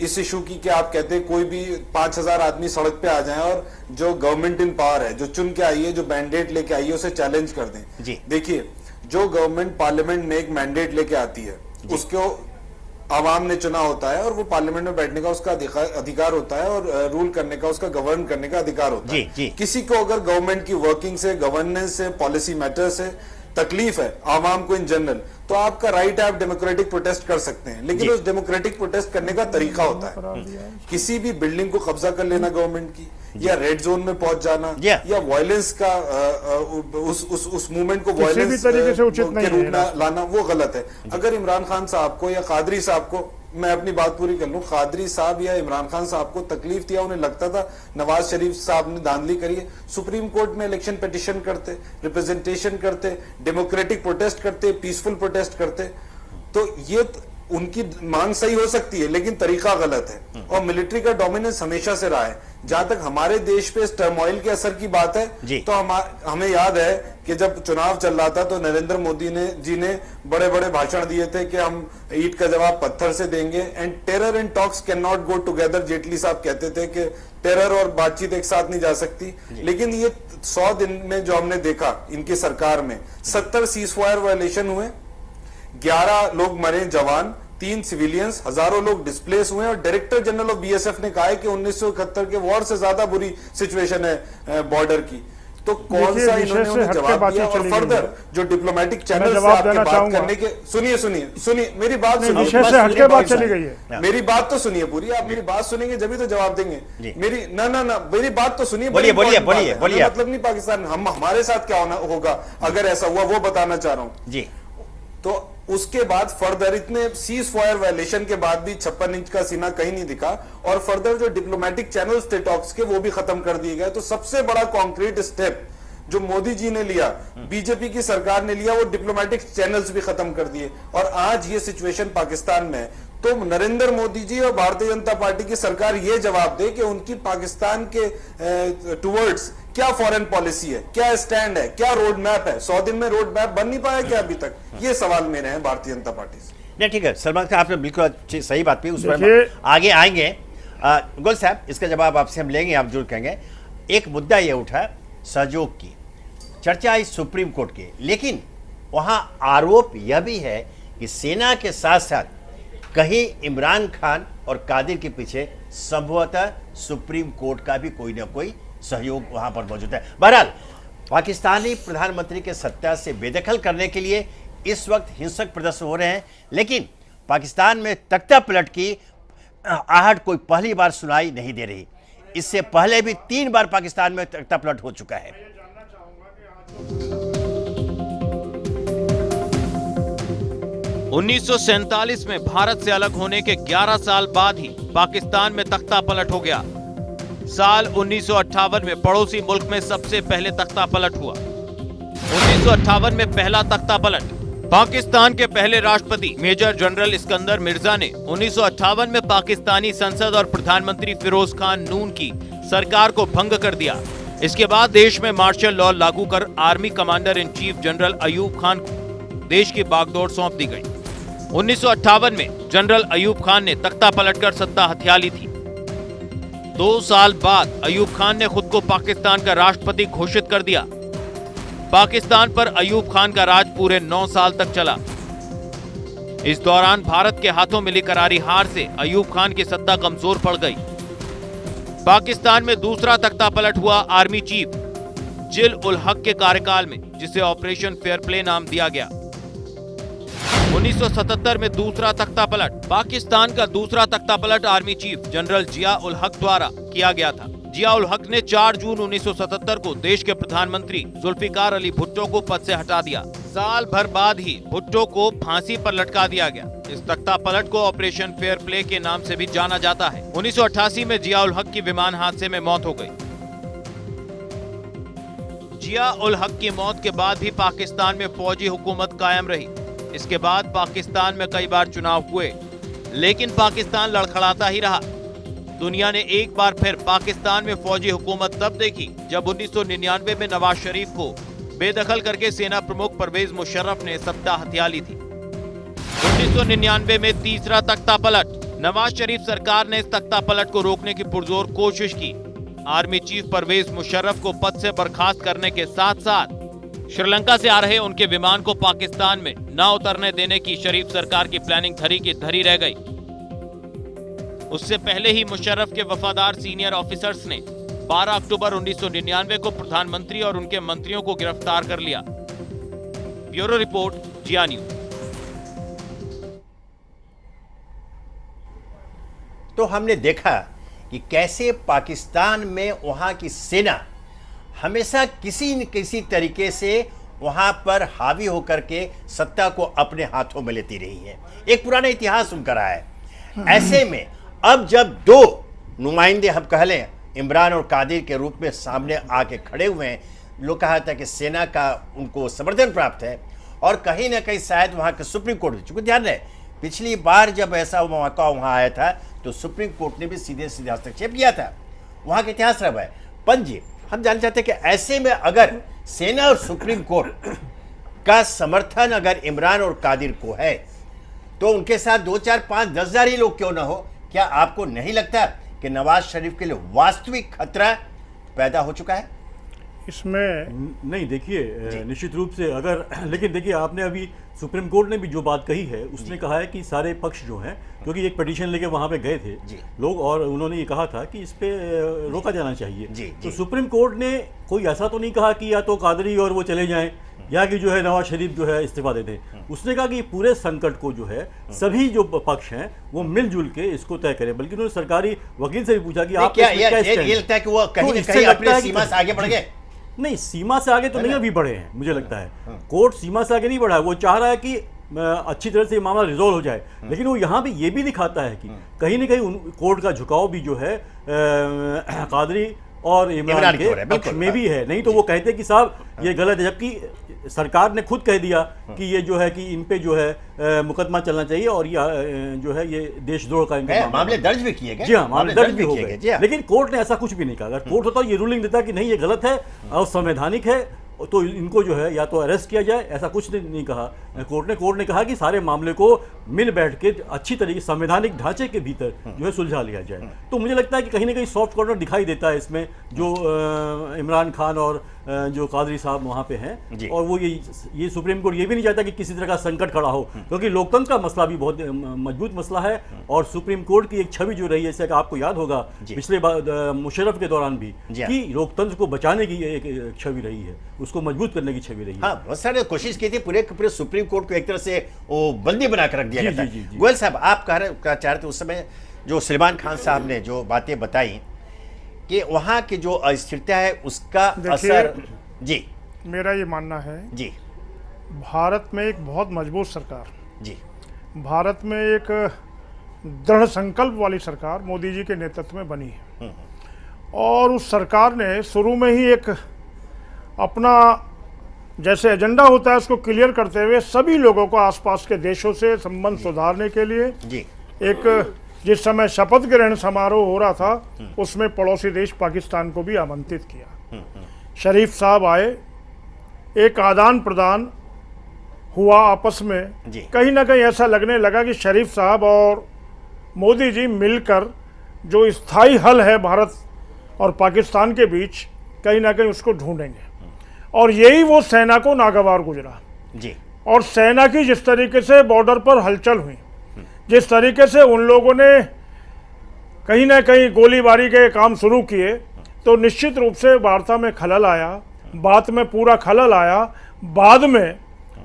इस इशू की कि आप कहते हैं कोई भी 5000 आदमी सड़क पे आ जाएं और जो गवर्नमेंट इन पावर है, जो चुन के आई है, जो मैंडेट लेके आई है, उसे चैलेंज कर दें। देखिए, जो गवर्नमेंट पार्लियामेंट में एक मैंडेट लेके आती है, उसको आवाम ने चुना होता है और वो पार्लियामेंट में बैठने का उसका अधिकार होता है और रूल करने का, उसका गवर्न करने का अधिकार होता है। किसी को अगर गवर्नमेंट की वर्किंग से, गवर्नेंस से, पॉलिसी मैटर से तकलीफ है आवाम को इन जनरल, तो आपका राइट है, आप डेमोक्रेटिक प्रोटेस्ट कर सकते हैं, लेकिन उस डेमोक्रेटिक प्रोटेस्ट करने का तरीका होता है। किसी भी बिल्डिंग को कब्जा कर लेना गवर्नमेंट की, या रेड जोन में पहुंच जाना, या वायलेंस का उस मूवमेंट को वायलेंस के रूप में लाना, वो गलत है। अगर इमरान खान साहब को या कादरी साहब को, मैं अपनी बात पूरी कर लूं, कादरी साहब या इमरान खान साहब को तकलीफ दिया, उन्हें लगता था नवाज शरीफ साहब ने धांधली करी है, सुप्रीम कोर्ट में इलेक्शन पिटिशन करते, रिप्रेजेंटेशन करते, डेमोक्रेटिक प्रोटेस्ट करते, पीसफुल प्रोटेस्ट करते, तो ये उनकी मांग सही हो सकती है, लेकिन तरीका गलत है। और मिलिट्री का डोमिनेंस हमेशा से रहा है। जहां तक हमारे देश पे इस टर्मोइल के असर की बात है, तो हमें याद है कि जब चुनाव चल रहा था तो नरेंद्र मोदी जी ने बड़े बड़े भाषण दिए थे कि हम ईंट का जवाब पत्थर से देंगे, and terror and talks can not go together. Jaitley साहब कहते थे कि टेरर और बातचीत एक साथ नहीं जा सकती। लेकिन ये 100 दिन में जो हमने देखा इनकी सरकार में, 70 सीजफायर वायलेशन हुए, 11 लोग मरे जवान, 3 सिविलियंस, हजारों लोग डिस्प्लेस हुए, और डायरेक्टर जनरल ऑफ बीएसएफ ने कहा है कि 1971 के वॉर से ज्यादा बुरी सिचुएशन है बॉर्डर की। तो कौन सा इन्होंने जवाब दिया? और फर्दर जो डिप्लोमेटिक चैनल से आपके बात करने के, सुनिए मेरी बात सुनिए, मेरी बात तो सुनिए पूरी, आप मेरी बात सुनेंगे जब तो जवाब देंगे। मेरी मेरी बात तो सुनिए। बोलिए। मतलब नहीं पाकिस्तान हमारे साथ क्या होगा अगर ऐसा हुआ, वो बताना चाह रहा हूं जी। तो उसके बाद फर्दर इतने सीज फायर वायलेशन के बाद भी 56 इंच का सीना कहीं नहीं दिखा, और फर्दर जो डिप्लोमेटिक चैनल्स थे टॉक्स के, वो भी खत्म कर दिए गए। तो सबसे बड़ा कॉन्क्रीट स्टेप जो मोदी जी ने लिया, बीजेपी की सरकार ने लिया, वो डिप्लोमेटिक चैनल्स भी खत्म कर दिए, और आज ये सिचुएशन पाकिस्तान में है। तो नरेंद्र मोदी जी और भारतीय जनता पार्टी की सरकार ये जवाब दे कि उनकी पाकिस्तान के टुवर्ड्स क्या फॉरेन पॉलिसी है, क्या स्टैंड है, क्या रोड मैप है। 100 दिन में रोड मैप बन नहीं पाया क्या अभी तक? ये सवाल मेरे हैं भारतीय जनता पार्टी से। नहीं, ठीक है सलमान खान, आपने बिल्कुल सही बात की, उस पर आगे आएंगे। गोल साहब, इसका जवाब आपसे हम लेंगे, आप जरूर कहेंगे। एक मुद्दा यह उठा सहयोग की चर्चा आई सुप्रीम कोर्ट की, लेकिन वहां आरोप यह भी है कि सेना के साथ साथ कहीं इमरान खान और कादिर के पीछे संभवतः सुप्रीम कोर्ट का भी कोई ना कोई सहयोग वहां पर मौजूद है। बहरहाल, पाकिस्तानी प्रधानमंत्री के सत्ता से बेदखल करने के लिए इस वक्त हिंसक प्रदर्शन हो रहे हैं, लेकिन पाकिस्तान में तख्ता पलट की आहट कोई पहली बार सुनाई नहीं दे रही। इससे पहले भी 3 बार पाकिस्तान में तख्ता पलट हो चुका है। 1947 में भारत से अलग होने के 11 साल बाद ही पाकिस्तान में तख्ता पलट हो गया। साल 1958 में पड़ोसी मुल्क में सबसे पहले तख्ता पलट हुआ। 1958 में पहला तख्ता पलट पाकिस्तान के पहले राष्ट्रपति मेजर जनरल इस्कंदर मिर्जा ने 1958 में पाकिस्तानी संसद और प्रधानमंत्री फिरोज खान नून की सरकार को भंग कर दिया। इसके बाद देश में मार्शल लॉ लागू कर army commander in chief general Ayub Khan को देश की बागडोर सौंप दी गई। 1958 में जनरल अयूब खान ने तख्ता पलटकर सत्ता हथिया ली थी। 2 साल बाद अयूब खान ने खुद को पाकिस्तान का राष्ट्रपति घोषित कर दिया। पाकिस्तान पर अयूब खान का राज पूरे 9 साल तक चला। इस दौरान भारत के हाथों मिली करारी हार से अयूब खान की सत्ता कमजोर पड़ गई। पाकिस्तान में दूसरा तख्ता पलट हुआ आर्मी चीफ जिल उल हक के कार्यकाल में, जिसे ऑपरेशन फेयर प्ले नाम दिया गया। 1977 में दूसरा तख्ता पलट, पाकिस्तान का दूसरा तख्ता पलट आर्मी चीफ जनरल जिया उल हक द्वारा किया गया था। जियाउल हक ने 4 जून 1977 को देश के प्रधानमंत्री जुल्फिकार अली भुट्टो को पद से हटा दिया। साल भर बाद ही भुट्टो को फांसी पर लटका दिया गया। इस तख्ता पलट को ऑपरेशन फेयर प्ले के नाम से भी जाना जाता है। 1988 में जियाउल हक की विमान हादसे में मौत हो गई। जियाउल हक की मौत के बाद भी पाकिस्तान में फौजी हुकूमत कायम रही। इसके बाद पाकिस्तान में कई बार चुनाव हुए, लेकिन पाकिस्तान लड़खड़ाता ही रहा। दुनिया ने एक बार फिर पाकिस्तान में फौजी हुकूमत तब देखी जब 1999 में नवाज शरीफ को बेदखल करके सेना प्रमुख परवेज मुशर्रफ ने सत्ता हथिया ली थी। 1999 में तीसरा तख्ता पलट। नवाज शरीफ सरकार ने इस तख्ता पलट को रोकने की पुरजोर कोशिश की। आर्मी चीफ परवेज मुशर्रफ को पद से बर्खास्त करने के साथ साथ श्रीलंका से आ रहे उनके विमान को पाकिस्तान में न उतरने देने की शरीफ सरकार की प्लानिंग धरी की धरी रह गई। उससे पहले ही मुशर्रफ के वफादार सीनियर ऑफिसर्स ने 12 अक्टूबर 1999 को प्रधानमंत्री और उनके मंत्रियों को गिरफ्तार कर लिया। ब्यूरो रिपोर्ट, जिया न्यूज। तो हमने देखा कि कैसे पाकिस्तान में वहां की सेना हमेशा किसी न किसी तरीके से वहां पर हावी होकर के सत्ता को अपने हाथों में लेती रही है। एक पुराना इतिहास उनका रहा है। ऐसे में अब जब दो नुमाइंदे हम कह लें इमरान और कादिर के रूप में सामने आके खड़े हुए हैं, लोग कहा था कि सेना का उनको समर्थन प्राप्त है और कहीं ना कहीं शायद वहाँ के सुप्रीम कोर्ट भी, चूंकि ध्यान रहे पिछली बार जब ऐसा मौका वहाँ आया था तो सुप्रीम कोर्ट ने भी सीधे सीधे हस्तक्षेप किया था। वहाँ का इतिहास रहा है। पंजी हम जानना चाहते हैं कि ऐसे में अगर सेना और सुप्रीम कोर्ट का समर्थन अगर इमरान और कादिर को है तो उनके साथ 2, 4, 5, 10 हजार ही लोग क्यों ना हो, क्या आपको नहीं लगता कि नवाज शरीफ के लिए वास्तविक खतरा पैदा हो चुका है? इसमें नहीं, देखिए निश्चित रूप से अगर, लेकिन देखिए आपने अभी सुप्रीम कोर्ट ने भी जो बात कही है उसने कहा है कि सारे पक्ष जो हैं, क्योंकि एक पिटीशन लेके वहां पे गए थे लोग और उन्होंने ये कहा था कि इस पे रोका जाना चाहिए। तो सुप्रीम कोर्ट ने कोई ऐसा तो नहीं कहा कि या तो कादरी और वो चले जाएं या कि जो है नवाज शरीफ जो है इस्तीफा दे दें। उसने कहा कि पूरे संकट को जो है सभी जो पक्ष हैं वो मिलजुल के इसको तय करें। बल्कि उन्होंने सरकारी वकील से भी पूछा कि आप क्या लगता है कि वो कहीं ना कहीं अपनी सीमा से आगे बढ़ गए? नहीं, सीमा से आगे तो नहीं अभी बढ़े हैं, मुझे लगता है कोर्ट सीमा से आगे नहीं बढ़ा है। वो चाह रहा है कि अच्छी तरह से ये मामला रिजोल्व हो जाए, लेकिन वो यहाँ भी ये भी दिखाता है कि कहीं ना कहीं कोर्ट का झुकाव भी जो है कादरी और इमरान के पक्ष में भी है। नहीं तो वो कहते कि साहब ये गलत है, जबकि सरकार ने खुद कह दिया कि ये जो है कि इन पे जो है मुकदमा चलना चाहिए और ये जो है ये देशद्रोह का मामले दर्ज भी किए गए। जी हाँ, मामले दर्ज भी हो गए, लेकिन कोर्ट ने ऐसा कुछ भी नहीं कहा। अगर कोर्ट होता ये रूलिंग देता कि नहीं ये गलत है और संवैधानिक है तो इनको जो है या तो अरेस्ट किया जाए, ऐसा कुछ नहीं कहा कोर्ट ने कहा कि सारे मामले को मिल बैठ के अच्छी तरीके संवैधानिक ढांचे के भीतर जो है सुलझा लिया जाए। तो मुझे लगता है कि कहीं ना कहीं सॉफ्ट कॉर्नर दिखाई देता है इसमें, जो इमरान खान और जो कादरी साहब वहाँ पे हैं। और वो ये सुप्रीम कोर्ट ये भी नहीं चाहता कि किसी तरह का संकट खड़ा हो, क्योंकि लोकतंत्र का मसला भी बहुत मजबूत मसला है। और सुप्रीम कोर्ट की एक छवि जो रही है, जैसे कि आपको याद होगा पिछले मुशर्रफ के दौरान भी कि लोकतंत्र को बचाने की एक छवि रही है, उसको मजबूत करने की छवि रही है। हाँ, बहुत सारे कोशिश की थी, पूरे सुप्रीम कोर्ट को एक तरह से वो बंदी बनाकर रख दिया गया था। गोयल साहब, आप कह चाह रहे थे उस समय जो सलमान खान साहब ने जो बातें बताई कि वहाँ की जो अस्थिरता है उसका असर। जी, मेरा ये मानना है जी, भारत में एक बहुत मजबूत सरकार, जी, भारत में एक दृढ़ संकल्प वाली सरकार मोदी जी के नेतृत्व में बनी है। और उस सरकार ने शुरू में ही एक अपना जैसे एजेंडा होता है उसको क्लियर करते हुए सभी लोगों को आसपास के देशों से संबंध सुधारने के लिए जी, एक जिस समय शपथ ग्रहण समारोह हो रहा था उसमें पड़ोसी देश पाकिस्तान को भी आमंत्रित किया। शरीफ साहब आए, एक आदान प्रदान हुआ आपस में। कहीं ना कहीं ऐसा लगने लगा कि शरीफ साहब और मोदी जी मिलकर जो स्थायी हल है भारत और पाकिस्तान के बीच, कहीं ना कहीं उसको ढूंढेंगे। और यही वो सेना को नागवार गुजरा जी। और सेना की जिस तरीके से बॉर्डर पर हलचल हुई, जिस तरीके से उन लोगों ने कहीं ना कहीं गोलीबारी के काम शुरू किए, तो निश्चित रूप से वार्ता में खलल आया, बात में पूरा खलल आया। बाद में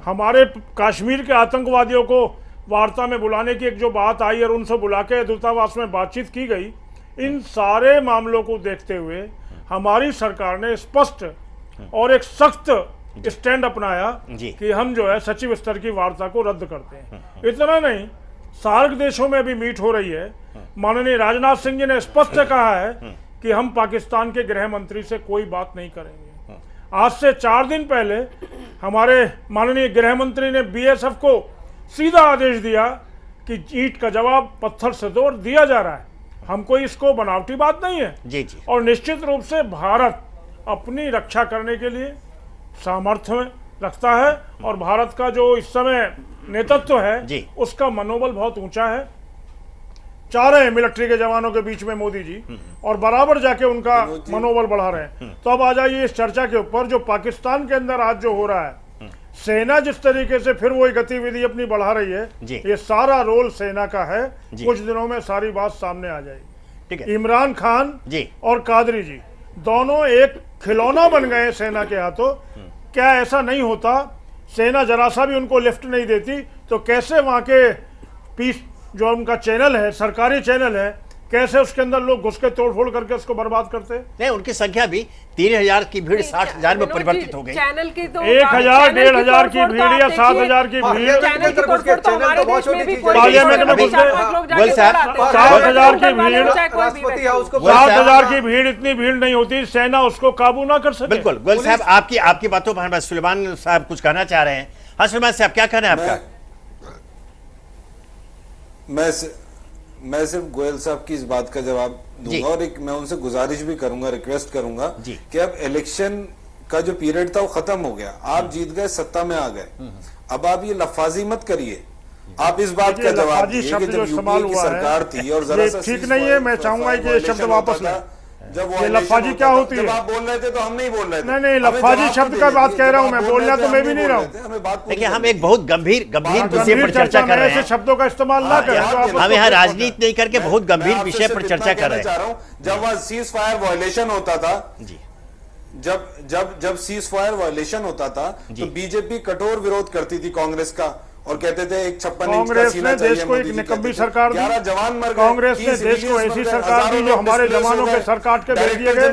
हमारे कश्मीर के आतंकवादियों को वार्ता में बुलाने की एक जो बात आई और उनसे बुला के दूतावास में बातचीत की गई, इन सारे मामलों को देखते हुए हमारी सरकार ने स्पष्ट और एक सख्त स्टैंड अपनाया कि हम जो है सचिव स्तर की वार्ता को रद्द करते हैं। इतना नहीं, सार्क देशों में भी मीट हो रही है। माननीय राजनाथ सिंह जी ने स्पष्ट कहा है कि हम पाकिस्तान के गृह मंत्री से कोई बात नहीं करेंगे। आज से 4 दिन पहले हमारे माननीय गृह मंत्री ने बीएसएफ को सीधा आदेश दिया कि ईंट का जवाब पत्थर से दो, दिया जा रहा है। हमको इसको बनावटी बात नहीं है जी जी। और निश्चित रूप से भारत अपनी रक्षा करने के लिए सामर्थ्य रखता है और भारत का जो इस समय नेतृत्व है उसका मनोबल बहुत ऊंचा है। चाह रहे हैं मिलिट्री के जवानों के बीच में मोदी जी, और बराबर जाके उनका मनोबल बढ़ा रहे हैं। तो अब आ जाइए इस चर्चा के ऊपर, जो पाकिस्तान के अंदर आज जो हो रहा है, सेना जिस तरीके से फिर वही गतिविधि अपनी बढ़ा रही है, ये सारा रोल सेना का है। कुछ दिनों में सारी बात सामने आ जाएगी। ठीक है। इमरान खान और कादरी जी दोनों एक खिलौना बन गए सेना के हाथों। क्या ऐसा नहीं होता, सेना जरा सा भी उनको लिफ्ट नहीं देती तो कैसे वहां के पीस जो उनका चैनल है, सरकारी चैनल है, कैसे उसके अंदर लोग घुस के तोड़फोड़ करके उसको बर्बाद करते हैं। नहीं, उनकी संख्या भी 3000 की भीड़ 60,000 में परिवर्तित हो गई। चैनल की तो 1000 1500 की भीड़ या 7000 की भीड़ पार्लियामेंट में घुस गए। 7000 की भीड़, 7000 की भीड़, इतनी भीड़ नहीं होती सेना उसको काबू ना कर सके। बिल्कुल। गोयल साहब, आपकी बातों पर सुलेमान साहब कुछ कहना चाह रहे हैं। हाँ सुलेमान साहब, क्या कहना है आपका? मैं सिर्फ गोयल साहब की इस बात का जवाब दूंगा और मैं उनसे गुजारिश भी करूंगा, रिक्वेस्ट करूंगा कि अब इलेक्शन का जो पीरियड था वो खत्म हो गया। आप जीत गए, सत्ता में आ गए, अब आप ये लफाजी मत करिए। आप इस बात का जवाब दीजिए कि जब यूपीए की सरकार थी और जरा सा ठीक नहीं है, मैं चाहूंगा कि ये शब्द वापस लें। जब ये लफाजी क्या होती है? आप बोल रहे थे तो हम नहीं बोल रहे थे। नहीं, लफाजी शब्द का बात कह रहा हूं मैं, बोलना तो मैं भी नहीं रहा हूं। देखिए, हम एक बहुत गंभीर मुद्दे पर चर्चा कर रहे हैं। शब्दों का इस्तेमाल ना करें। हम यहाँ राजनीति नहीं करके बहुत गंभीर विषय पर चर्चा कर रहे हैं। जब वह सीज फायर वायलेशन होता था, जब सीज फायर वायलेशन होता था तो बीजेपी कठोर विरोध करती थी कांग्रेस का और कहते थे एक 56 कांग्रेस ने देश को एक निकम्मी सरकार दी। 11 जवान मर गए। कांग्रेस ने देश को ऐसी सरकार दी जो हमारे जवानों के सर काट के भेज दिए गए।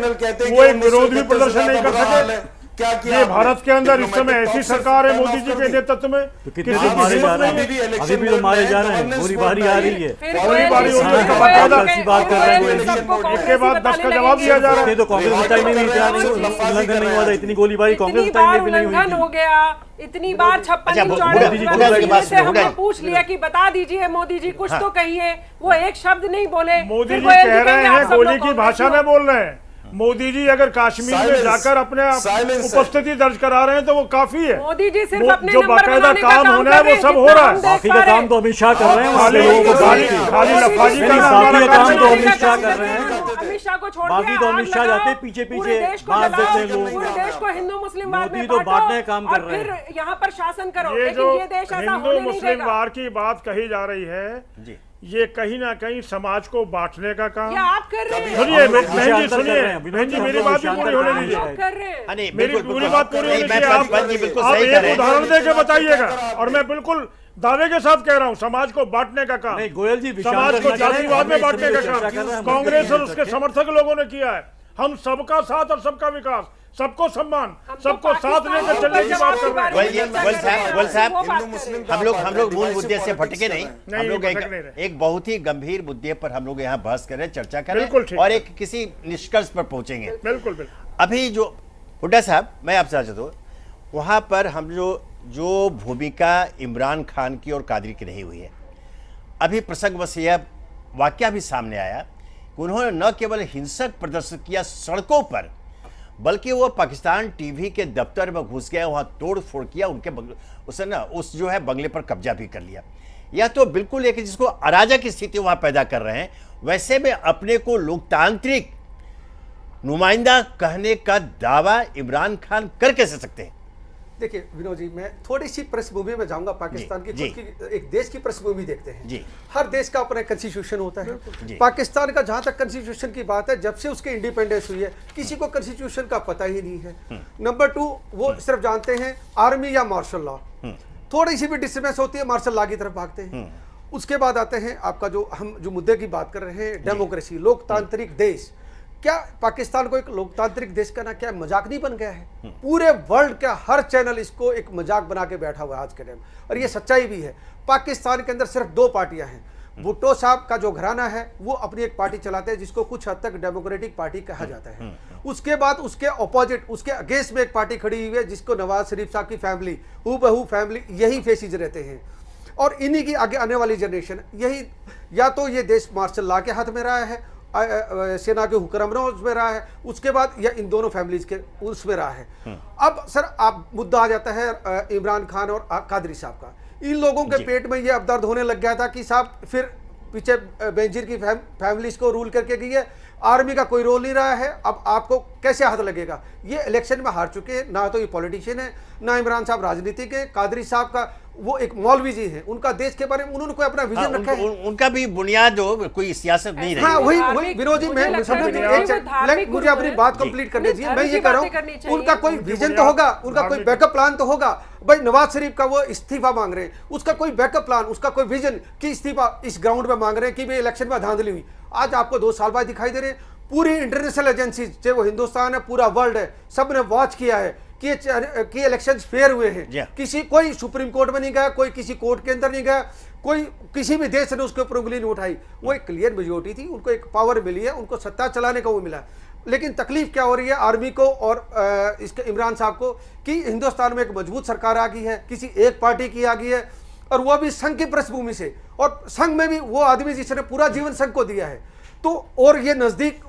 वो एक विरोध भी प्रदर्शन नहीं कर सके। क्या किया ये भारत के अंदर इस समय ऐसी सरकार है मोदी जी के नेतृत्व में, कितने तो मारे जा रहे हैं, अभी भी तो मारे जा रहे हैं, गोलीबारी आ रही है, गोलीबारी हो रही है, बात कर रहे हैं। एक के बाद 10 का जवाब दिया जा रहा है। तो कांग्रेस बताई नहीं, उल्लंघन नहीं हुआ था, इतनी गोलीबारी कांग्रेस बताई नहीं हुई हो गया। इतनी बार 56 से हमने पूछ लिया कि बता दीजिए मोदी जी कुछ तो कहिए, वो एक शब्द नहीं बोले। मोदी जी कह रहे हैं गोली की भाषा में बोल रहे हैं। मोदी जी अगर कश्मीर में जाकर अपने उपस्थिति दर्ज करा रहे हैं तो वो काफी है। मोदी जी सिर्फ अपने जो बाकायदा काम होना है वो सब हो रहा है। बाकी का काम तो अमित शाह कर रहे हैं। खाली लफाजी का काम तो अमित शाह कर रहे हैं। अमित शाह को छोड़ बाकी तो अमित शाह जाते पीछे पीछे बांट देते हैं लोग। पूरे देश को हिंदू मुस्लिम वार में मोदी तो बांटने काम कर रहे हैं, यहाँ पर शासन करो। ये जो ये देश ऐसा हिंदू होने नहीं मुस्लिम देगा। वार की बात कही जा रही है, ये कहीं ना कहीं समाज को बांटने का काम। आप कर रहे हैं। सुनिए बहन जी, सुनिए बहन जी, मेरी बात भी पूरी होने दीजिए। कर रहे हैं। मेरी पूरी बात पूरी होने दीजिए। आप एक उदाहरण दे के बताइएगा और मैं बिल्कुल दावे के साथ कह रहा हूं, समाज को बांटने का काम, गोयल जी समाज को जातिवाद में बांटने का काम कांग्रेस और उसके समर्थक लोगों ने किया है। हम सबका साथ और सबका विकास, सबको सम्मान, सबको साथ लेकर चलने की बात कर रहे हैं। गोयल साहब, हम लोग मूल मुद्दे से भटके नहीं। हम लोग एक बहुत ही गंभीर मुद्दे पर हम लोग यहाँ बहस कर रहे हैं, चर्चा कर रहे हैं और एक किसी निष्कर्ष पर पहुंचेंगे। बिल्कुल। अभी जो हुड्डा साहब, मैं आपसे चाहता हूँ, वहाँ पर हम जो भूमिका इमरान खान की और कादरी की रही हुई है, अभी प्रसंगवश यह वाकया भी सामने आया कि उन्होंने न केवल हिंसक प्रदर्शन किया सड़कों पर, बल्कि वो पाकिस्तान टीवी के दफ्तर में घुस गया, वहाँ तोड़ फोड़ किया, उसने ना उस जो है बंगले पर कब्जा भी कर लिया। यह तो बिल्कुल एक जिसको अराजक की स्थिति वहाँ पैदा कर रहे हैं। वैसे में अपने को लोकतांत्रिक नुमाइंदा कहने का दावा इमरान खान कर कैसे सकते हैं? देखिए विनोद जी, मैं थोड़ी सी पृष्ठभूमि में जाऊंगा। पाकिस्तान की खुद की एक देश की पृष्ठभूमि देखते हैं जी। हर देश का अपना कॉन्स्टिट्यूशन होता है। पाकिस्तान का जहां तक कॉन्स्टिट्यूशन की बात है, जब से उसकी इंडिपेंडेंस हुई है किसी को कॉन्स्टिट्यूशन का पता ही नहीं है। नंबर 2, वो सिर्फ जानते हैं आर्मी या मार्शल लॉ। थोड़ी सी भी डिस्टर्बेंस होती है मार्शल लॉ की तरफ भागते हैं। उसके बाद आते हैं आपका हम जो मुद्दे की बात कर रहे हैं, डेमोक्रेसी, लोकतांत्रिक देश। क्या पाकिस्तान को एक लोकतांत्रिक देश का ना क्या मजाक नहीं बन गया है? पूरे वर्ल्ड का हर चैनल इसको एक मजाक बना के बैठा हुआ है आज के टाइम, और ये सच्चाई भी है। पाकिस्तान के अंदर सिर्फ 2 पार्टियां हैं। भुट्टो साहब का जो घराना है वो अपनी एक पार्टी चलाते हैं जिसको कुछ हद तक डेमोक्रेटिक पार्टी कहा जाता है। उसके बाद उसके ऑपोजिट, उसके अगेंस्ट में एक पार्टी खड़ी हुई है जिसको नवाज शरीफ साहब की फैमिली, हूबहू फैमिली, यही फेसिस रहते हैं। और इन्हीं की आगे आने वाली जनरेशन यही, या तो ये देश मार्शल लॉ के हाथ में रहा है, सेना के हुक्मरानों उसमें रहा है, उसके बाद या इन दोनों फैमिलीज के उसमें रहा है। अब सर आप मुद्दा आ जाता है इमरान खान और कादरी साहब का। इन लोगों के पेट में ये अब दर्द होने लग गया था कि साहब फिर पीछे बेनजीर की फैमिलीज को रूल करके गई है, आर्मी का कोई रोल नहीं रहा है, अब आपको कैसे हाथ लगेगा? ये इलेक्शन में हार चुके हैं, ना तो ये पॉलिटिशियन है, ना इमरान साहब राजनीतिक है। कादरी साहब का वो एक मौलवी जी है, उनका देश के बारे में उन्होंने कोई अपना विजन रखा है। उनका भी बुनियाद हो, कोई सियासत नहीं रही। हाँ, वही विरोधी में मुझे अपनी बात कंप्लीट करनी चाहिए। मैं ये कह रहा हूँ उनका कोई विजन तो होगा, उनका कोई बैकअप प्लान तो होगा। भाई नवाज शरीफ का वो इस्तीफा मांग रहे हैं, उसका कोई बैकअप प्लान, उसका कोई विजन कि इस्तीफा इस ग्राउंड में मांग रहे हैं कि भाई इलेक्शन में धांधली हुई। आज आपको 2 साल बाद दिखाई दे रहे हैं, पूरी इंटरनेशनल एजेंसी, चाहे वो हिंदुस्तान है, पूरा वर्ल्ड है, सब ने वॉच किया है कि इलेक्शंस फेयर हुए हैं। किसी कोई सुप्रीम कोर्ट में नहीं गया, कोई किसी कोर्ट के अंदर नहीं गया, कोई किसी भी देश ने उसके ऊपर उंगली नहीं उठाई। वो एक क्लियर मेजोरिटी थी, उनको एक पावर मिली है, उनको सत्ता चलाने का वो मिला। लेकिन तकलीफ क्या हो रही है आर्मी को और इसके इमरान साहब को कि हिंदुस्तान में एक मजबूत सरकार आ गई है, किसी एक पार्टी की आ गई है, और वो भी संघ की पृष्ठभूमि से, और संघ में भी वो आदमी जिसने पूरा जीवन संघ को दिया है। तो और ये नजदीक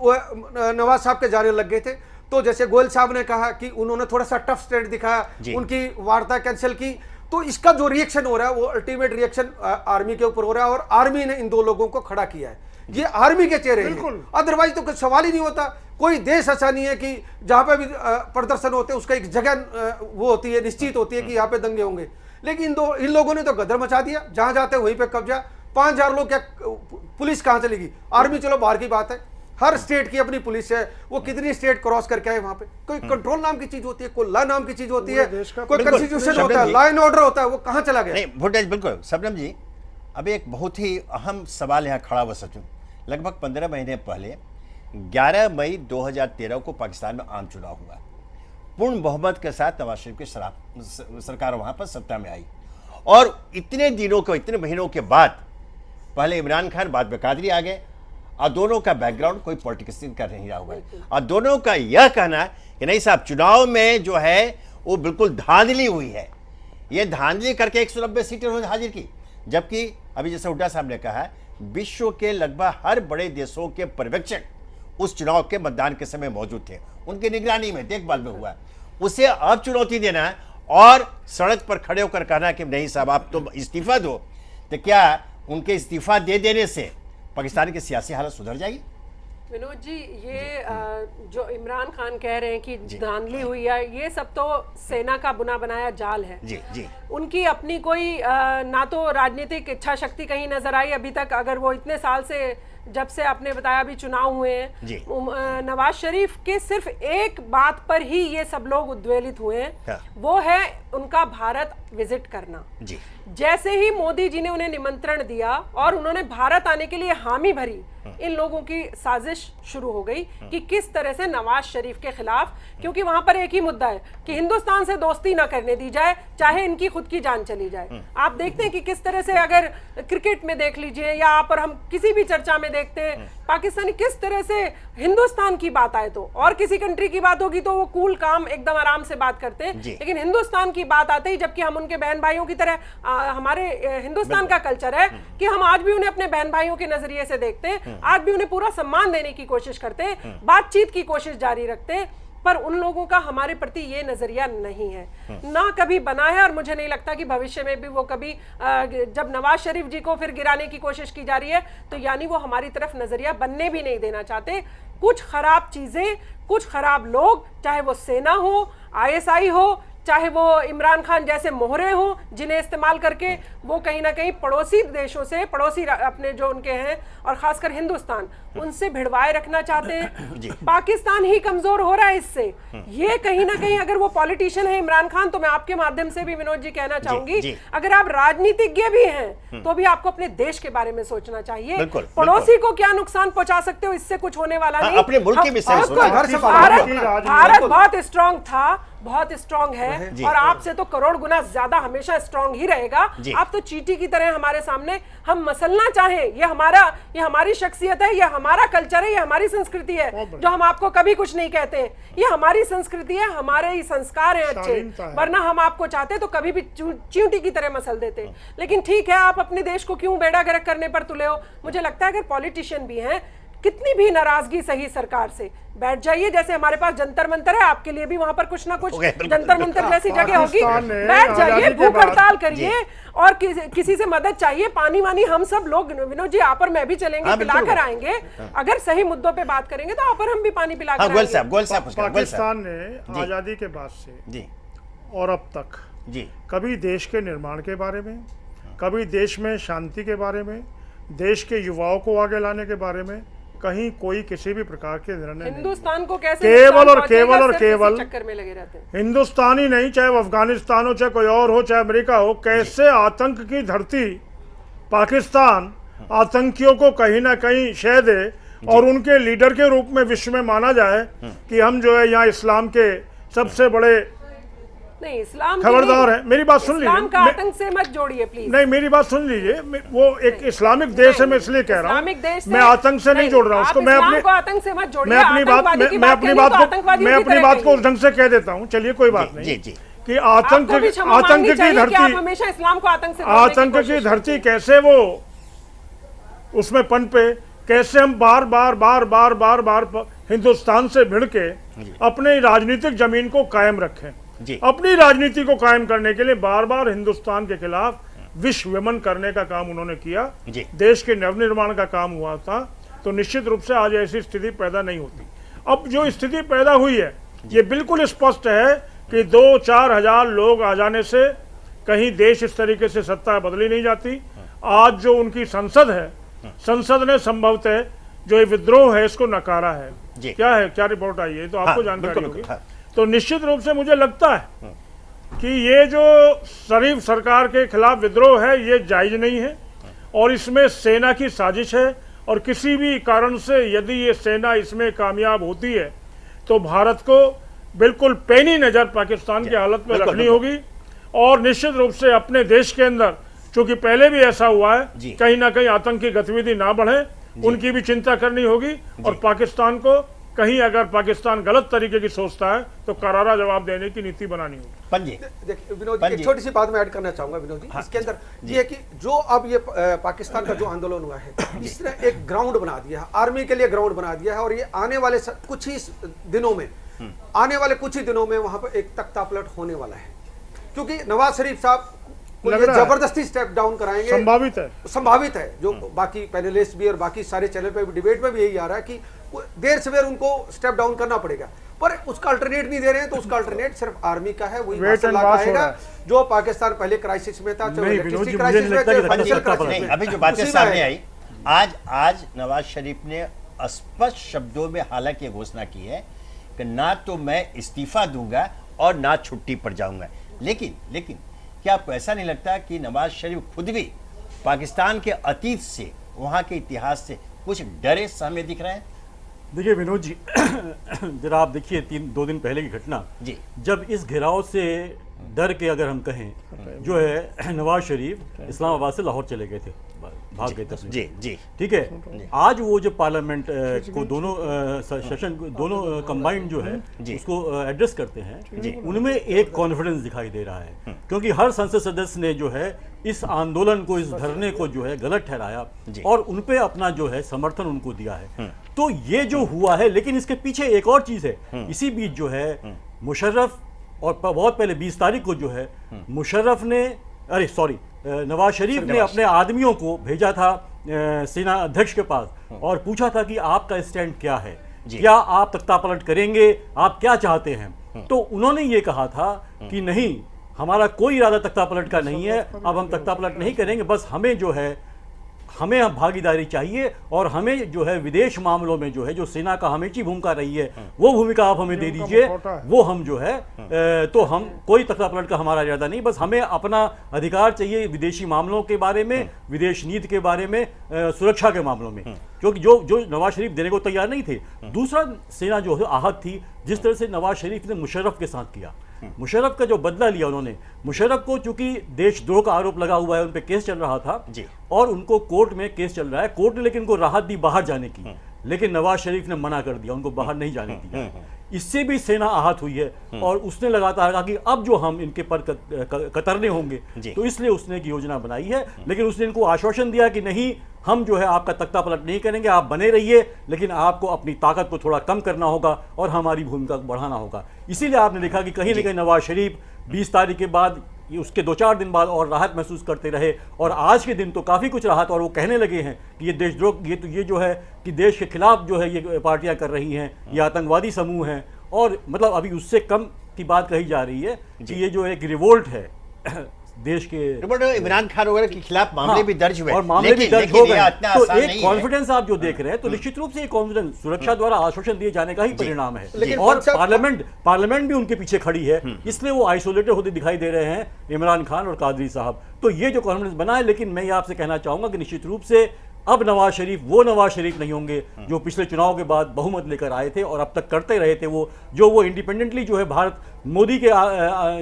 नवाज साहब के जाने लग गए थे। तो जैसे गोयल साहब ने कहा कि उन्होंने थोड़ा सा टफ स्टेट दिखाया, उनकी वार्ता कैंसिल की, तो इसका जो रिएक्शन हो रहा है वो अल्टीमेट रिएक्शन आर्मी के ऊपर हो रहा है, और आर्मी ने इन 2 लोगों को खड़ा किया है। ये आर्मी के चेहरे हैं, अदरवाइज तो कुछ सवाल ही नहीं होता। कोई देश ऐसा नहीं है कि जहां पे भी प्रदर्शन होते हैं उसका एक जगह वो होती है, निश्चित होती है कि यहाँ पे दंगे होंगे। लेकिन इन लोगों ने तो गदर मचा दिया, जहां जाते वहीं पे कब्जा। 5000 लोग, क्या पुलिस कहां चलेगी? आर्मी चलो बाहर की बात है, हर स्टेट की अपनी पुलिस है, वो कितनी स्टेट क्रॉस करके आए वहां पे। कोई कंट्रोल नाम की चीज होती है, कोई लॉ नाम की चीज होती है, कोई कॉन्स्टिट्यूशन होता है, लॉ एंड ऑर्डर होता है, वो कहां चला गया? नहीं भुट्टो, बिल्कुल शबनम जी, अब एक बहुत ही अहम सवाल यहाँ खड़ा हुआ सचिन। लगभग 15 महीने पहले 11 मई 2013 को पाकिस्तान में आम चुनाव हुआ। पूर्ण बहुमत के साथ नवाज शरीफ की सरकार वहां पर सत्ता में आई, और इतने दिनों के, इतने महीनों के बाद पहले इमरान खान, बाद में कादरी आ गए, और दोनों का बैकग्राउंड कोई पॉलिटिक्स कर नहीं रहा हुआ है। और दोनों का यह कहना कि नहीं साहब, चुनाव में जो है वो बिल्कुल धांधली हुई है, ये धांधली करके 190 सीटें उन्होंने हाजिर की। जबकि अभी जैसे हुड्डा साहब ने कहा, विश्व के लगभग हर बड़े देशों के पर्यवेक्षक उस चुनाव के मतदान के समय मौजूद थे, उनकी निगरानी में, देखभाल में हुआ। उसे अब चुनौती देना है और सड़क पर खड़े होकर कहना कि नहीं साहब आप तो इस्तीफा दो, तो क्या उनके इस्तीफा दे देने से पाकिस्तान की सियासी हालत सुधर जाएगी? विनोद जी, ये जो इमरान खान कह रहे हैं कि धांधली हुई है, ये सब तो सेना का बुना बनाया जाल है। जी। उनकी अपनी कोई ना तो राजनीतिक इच्छा शक्ति कहीं नजर आई अभी तक। अगर वो इतने साल से, जब से आपने बताया अभी चुनाव हुए हैं, नवाज शरीफ के सिर्फ एक बात पर ही ये सब लोग उद्वेलित हुए हैं, वो है उनका भारत विजिट करना। जैसे ही मोदी जी ने उन्हें निमंत्रण दिया और उन्होंने भारत आने के लिए हामी भरी, इन लोगों की साजिश शुरू हो गई कि किस तरह से नवाज शरीफ के खिलाफ, क्योंकि वहां पर एक ही मुद्दा है कि हिंदुस्तान से दोस्ती ना करने दी जाए, चाहे इनकी खुद की जान चली जाए। आप देखते हैं कि किस तरह से, अगर क्रिकेट में देख लीजिए या आप और हम किसी भी चर्चा में देखते हैं, पाकिस्तानी किस तरह से हिंदुस्तान की बात आए तो, और किसी कंट्री की बात होगी तो वो कूल काम एकदम आराम से बात करते हैं, लेकिन हिंदुस्तान की बात आते ही, जबकि हम उनके बहन भाइयों की तरह, हमारे हिंदुस्तान का कल्चर है कि हम आज भी उन्हें अपने बहन भाइयों के नजरिए से देखते हैं, आज भी उन्हें पूरा सम्मान देने की कोशिश करते हैं, बातचीत की कोशिश जारी रखते हैं। पर उन लोगों का हमारे प्रति ये नजरिया नहीं है, ना कभी बना है, और मुझे नहीं लगता कि भविष्य में भी वो कभी, जब नवाज शरीफ जी को फिर गिराने की कोशिश की जा रही है, तो यानी वो हमारी तरफ नजरिया बनने भी नहीं देना चाहते। कुछ खराब चीजें, कुछ खराब लोग, चाहे वो सेना हो, ISI हो, चाहे वो इमरान खान जैसे मोहरे हों जिन्हें इस्तेमाल करके वो कहीं ना कहीं पड़ोसी देशों से, पड़ोसी अपने जो उनके हैं और खासकर हिंदुस्तान, उनसे भिड़वाए रखना चाहते हैं। पाकिस्तान ही कमजोर हो रहा है इससे। ये कहीं ना कहीं, अगर वो पॉलिटिशियन है इमरान खान, तो मैं आपके माध्यम से भी विनोद जी कहना चाहूंगी, अगर आप राजनीतिज्ञ भी हैं तो भी आपको अपने देश के बारे में सोचना चाहिए। पड़ोसी को क्या नुकसान पहुंचा सकते हो, इससे कुछ होने वाला नहीं। अपने मुल्क के विषय में भारत बहुत स्ट्रांग था, बहुत स्ट्रांग है, और आपसे तो करोड़ गुना ज्यादा हमेशा स्ट्रांग ही रहेगा। आप तो चींटी की तरह हमारे सामने, हम मसलना चाहें, ये हमारी शख्सियत है, ये हमारा कल्चर है, ये हमारी संस्कृति है, जो हम आपको कभी कुछ नहीं कहते हैं। ये हमारी संस्कृति है, हमारे ही संस्कार हैं अच्छे, वरना हम आपको चाहते तो कभी भी चींटी की तरह मसल देते। लेकिन ठीक है, आप अपने देश को क्यों बेड़ा गर्क करने पर तुले हो? मुझे लगता है अगर पॉलिटिशियन भी हैं, कितनी भी नाराजगी सही सरकार से, बैठ जाइए। जैसे हमारे पास जंतर मंतर है, आपके लिए भी वहां पर कुछ ना कुछ जंतर मंतर जैसी जगह होगी, बैठ जाइए, भूख हड़ताल करिए, और किसी से मदद चाहिए, पानी वानी हम सब लोग, विनोद जी आप और मैं भी चलेंगे, पिलाकर आएंगे। अगर सही मुद्दों पे बात करेंगे तो आप और हम भी पानी पिलाकर आएंगे। पाकिस्तान ने आजादी के बाद से और अब तक कभी देश के निर्माण के बारे में, कभी देश में शांति के बारे में, देश के युवाओं को आगे लाने के बारे में कहीं कोई किसी भी प्रकार के निर्णय, हिंदुस्तान को कैसे केवल चक्कर में लगे रहते हैं। हिंदुस्तान ही नहीं, चाहे वो अफगानिस्तान हो, चाहे कोई और हो, चाहे अमेरिका हो, कैसे आतंक की धरती पाकिस्तान आतंकियों को कहीं ना कहीं शह दे और उनके लीडर के रूप में विश्व में माना जाए कि हम जो है यहाँ इस्लाम के सबसे बड़े नहीं, इस्लाम खबरदार है। मेरी बात सुन लीजिए, इस्लाम का आतंक से मत जोड़िए प्लीज। नहीं, मेरी बात सुन लीजिए, वो एक इस्लामिक देश है, मैं इसलिए कह रहा हूँ, मैं आतंक से नहीं जोड़ रहा हूँ उसको। मैं अपनी बात को उस ढंग से कह देता हूँ, चलिए कोई बात नहीं, कि आतंक की धरती, हमेशा इस्लाम को आतंक की धरती कैसे वो उसमें पनपे, कैसे हम बार बार हिंदुस्तान से भिड़ के अपने राजनीतिक जमीन को कायम रखें। अपनी राजनीति को कायम करने के लिए बार बार हिंदुस्तान के खिलाफ विश्व विमन करने का काम उन्होंने किया, देश के नवनिर्माण का काम हुआ था, तो निश्चित रूप से आज ऐसी स्थिति पैदा नहीं होती। अब जो स्थिति पैदा हुई है, ये बिल्कुल स्पष्ट है कि 2-4 हजार लोग आ जाने से कहीं देश इस तरीके से सत्ता बदली नहीं जाती। आज जो उनकी संसद है, संसद ने संभवतः जो ये विद्रोह है इसको नकारा है। क्या रिपोर्ट आई है, तो आपको जानकारी होगी। तो निश्चित रूप से मुझे लगता है कि ये जो शरीफ सरकार के खिलाफ विद्रोह है ये जायज नहीं है, और इसमें सेना की साजिश है, और किसी भी कारण से यदि ये सेना इसमें कामयाब होती है तो भारत को बिल्कुल पैनी नज़र पाकिस्तान की हालत में रखनी होगी। और निश्चित रूप से अपने देश के अंदर, चूंकि पहले भी ऐसा हुआ है, कहीं ना कहीं आतंकी गतिविधि ना बढ़े, उनकी भी चिंता करनी होगी। और पाकिस्तान को कहीं अगर पाकिस्तान गलत तरीके की सोचता है तो करारा जवाब देने की नीति बनानी होगी। देखिए विनोद जी, एक छोटी सी बात मैं ऐड करना चाहूंगा विनोद जी, इसके अंदर ये है कि जो अब ये पाकिस्तान का जो आंदोलन हुआ है, इसने एक ग्राउंड बना दिया है, आर्मी के लिए ग्राउंड बना दिया है, और ये आने वाले कुछ ही दिनों में वहां पर एक तख्ता पलट होने वाला है, क्योंकि नवाज शरीफ साहब जबरदस्ती स्टेप डाउन कराएंगे, संभावित है। जो बाकी पैनलिस्ट भी और बाकी सारे चैनल पे भी डिबेट में भी यही आ रहा है कि देर सवेर उनको स्टेप डाउन करना पड़ेगा, पर उसका अल्टरनेट नहीं दे रहे हैं, तो उसका अल्टरनेट सिर्फ आर्मी का है, वही आएगा जो पाकिस्तान पहले क्राइसिस में था, अभी जो बातें सामने आई, आज नवाज शरीफ ने स्पष्ट शब्दों में हालांकि घोषणा की है कि ना तो मैं इस्तीफा दूंगा और ना छुट्टी पर जाऊंगा। लेकिन क्या आपको ऐसा नहीं लगता कि नवाज शरीफ खुद भी पाकिस्तान के अतीत से, वहां के इतिहास से कुछ डरे सामने दिख रहे हैं? देखिए विनोद जी, जरा आप देखिए 2 दिन पहले की घटना, जब इस घेराव से डर के अगर हम कहें, जो है नवाज शरीफ इस्लामाबाद से लाहौर चले गए थे, भाग गए थे। ठीक है, आज वो जो पार्लियामेंट को दोनों सेशन दोनों कंबाइंड जो है उसको एड्रेस करते हैं, उनमें एक कॉन्फिडेंस दिखाई दे रहा है, क्योंकि हर संसद सदस्य ने जो है इस आंदोलन को, इस धरने को जो है गलत ठहराया और उन पे अपना जो है समर्थन उनको दिया है। तो ये जो हुआ है, लेकिन इसके पीछे एक और चीज है। इसी बीच जो है मुशर्रफ, और बहुत पहले 20 तारीख को जो है नवाज शरीफ ने अपने आदमियों को भेजा था सेना अध्यक्ष के पास और पूछा था कि आपका स्टैंड क्या है, क्या आप तख्ता पलट करेंगे, आप क्या चाहते हैं। तो उन्होंने ये कहा था कि नहीं, हमारा कोई इरादा तख्ता पलट का नहीं है, अब हम तख्ता पलट नहीं करेंगे, बस हमें जो है हमें भागीदारी चाहिए और हमें जो है विदेश मामलों में जो है जो सेना का हमेशा भूमिका रही है वो भूमिका आप हमें दे दीजिए, वो हम जो है तो हम कोई तख्ता पलट का हमारा इरादा नहीं, बस हमें अपना अधिकार चाहिए विदेशी मामलों के बारे में, विदेश नीति के बारे में, सुरक्षा के मामलों में, क्योंकि जो नवाज शरीफ देने को तैयार नहीं थे। दूसरा, सेना जो है आहत थी जिस तरह से नवाज शरीफ ने मुशर्रफ के साथ किया, मुशर्रफ का जो बदला लिया उन्होंने, मुशर्रफ को चूंकि देशद्रोह का आरोप लगा हुआ है, उन पे केस चल रहा था जी, और उनको कोर्ट में केस चल रहा है, कोर्ट ने लेकिन उनको राहत दी बाहर जाने की, लेकिन नवाज शरीफ ने मना कर दिया, उनको बाहर नहीं जाने दिया। इससे भी सेना आहत हुई है और उसने लगातार कहा कि अब जो हम इनके पर कतरने होंगे, तो इसलिए उसने एक योजना बनाई है, लेकिन उसने इनको आश्वासन दिया कि नहीं, हम जो है आपका तख्ता पलट नहीं करेंगे, आप बने रहिए, लेकिन आपको अपनी ताकत को थोड़ा कम करना होगा और हमारी भूमिका को बढ़ाना होगा। इसीलिए आपने देखा कि कहीं ना कहीं नवाज शरीफ 20 तारीख के बाद, उसके 2-4 दिन बाद और राहत महसूस करते रहे, और आज के दिन तो काफ़ी कुछ राहत, और वो कहने लगे हैं कि ये देशद्रोह, ये जो है कि देश के खिलाफ जो है ये पार्टियां कर रही हैं, ये आतंकवादी समूह हैं, और मतलब अभी उससे कम की बात कही जा रही है कि ये जो एक रिवोल्ट है देश के, इमरान खान वगैरह के खिलाफ मामले भी दर्ज हुए और मामले भी दर्ज हो गए, तो एक कॉन्फिडेंस आप जो देख रहे हैं तो निश्चित रूप से एक कॉन्फिडेंस सुरक्षा द्वारा आश्वासन दिए जाने का ही परिणाम है, लेकिन और पार्लियामेंट भी उनके पीछे खड़ी है, इसलिए वो आइसोलेटेड होते दिखाई दे रहे हैं इमरान खान और कादरी साहब। तो ये जो कॉन्फिडेंस बना है, लेकिन मैं ये आपसे कहना चाहूंगा कि निश्चित रूप से अब नवाज शरीफ वो नवाज शरीफ नहीं होंगे जो पिछले चुनाव के बाद बहुमत लेकर आए थे और अब तक करते रहे थे, वो इंडिपेंडेंटली जो है भारत मोदी के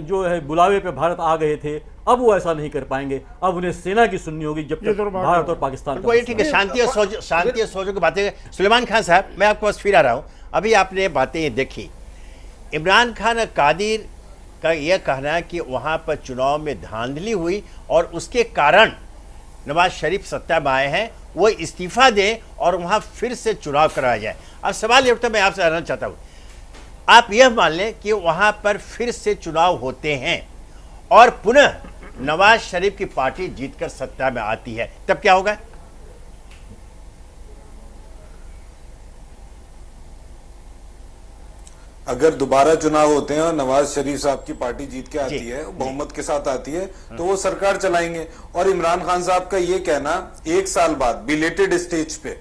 जो है बुलावे पे भारत आ गए थे, अब वो ऐसा नहीं कर पाएंगे, अब उन्हें सेना की सुननी होगी जब तक भारत और पाकिस्तान को। ठीक है, शांति और सोचो की बातें। सुलेमान खान साहब, मैं आपको बस फिर आ रहा हूँ, अभी आपने बातें देखी, इमरान खान कादिर का यह कहना है कि वहाँ पर चुनाव में धांधली हुई और उसके कारण नवाज शरीफ सत्ता में आए हैं, वो इस्तीफा दें और वहाँ फिर से चुनाव कराया जाए। अब सवाल ये उठता है, मैं आपसे जानना चाहता हूँ, आप यह मान लें कि वहाँ पर फिर से चुनाव होते हैं और पुनः नवाज शरीफ की पार्टी जीतकर सत्ता में आती है, तब क्या होगा? अगर दोबारा चुनाव होते हैं और नवाज शरीफ साहब की पार्टी जीत के आती है, बहुमत के साथ आती है, तो वो सरकार चलाएंगे। और इमरान खान साहब का ये कहना 1 साल बाद बिलेटेड स्टेज पे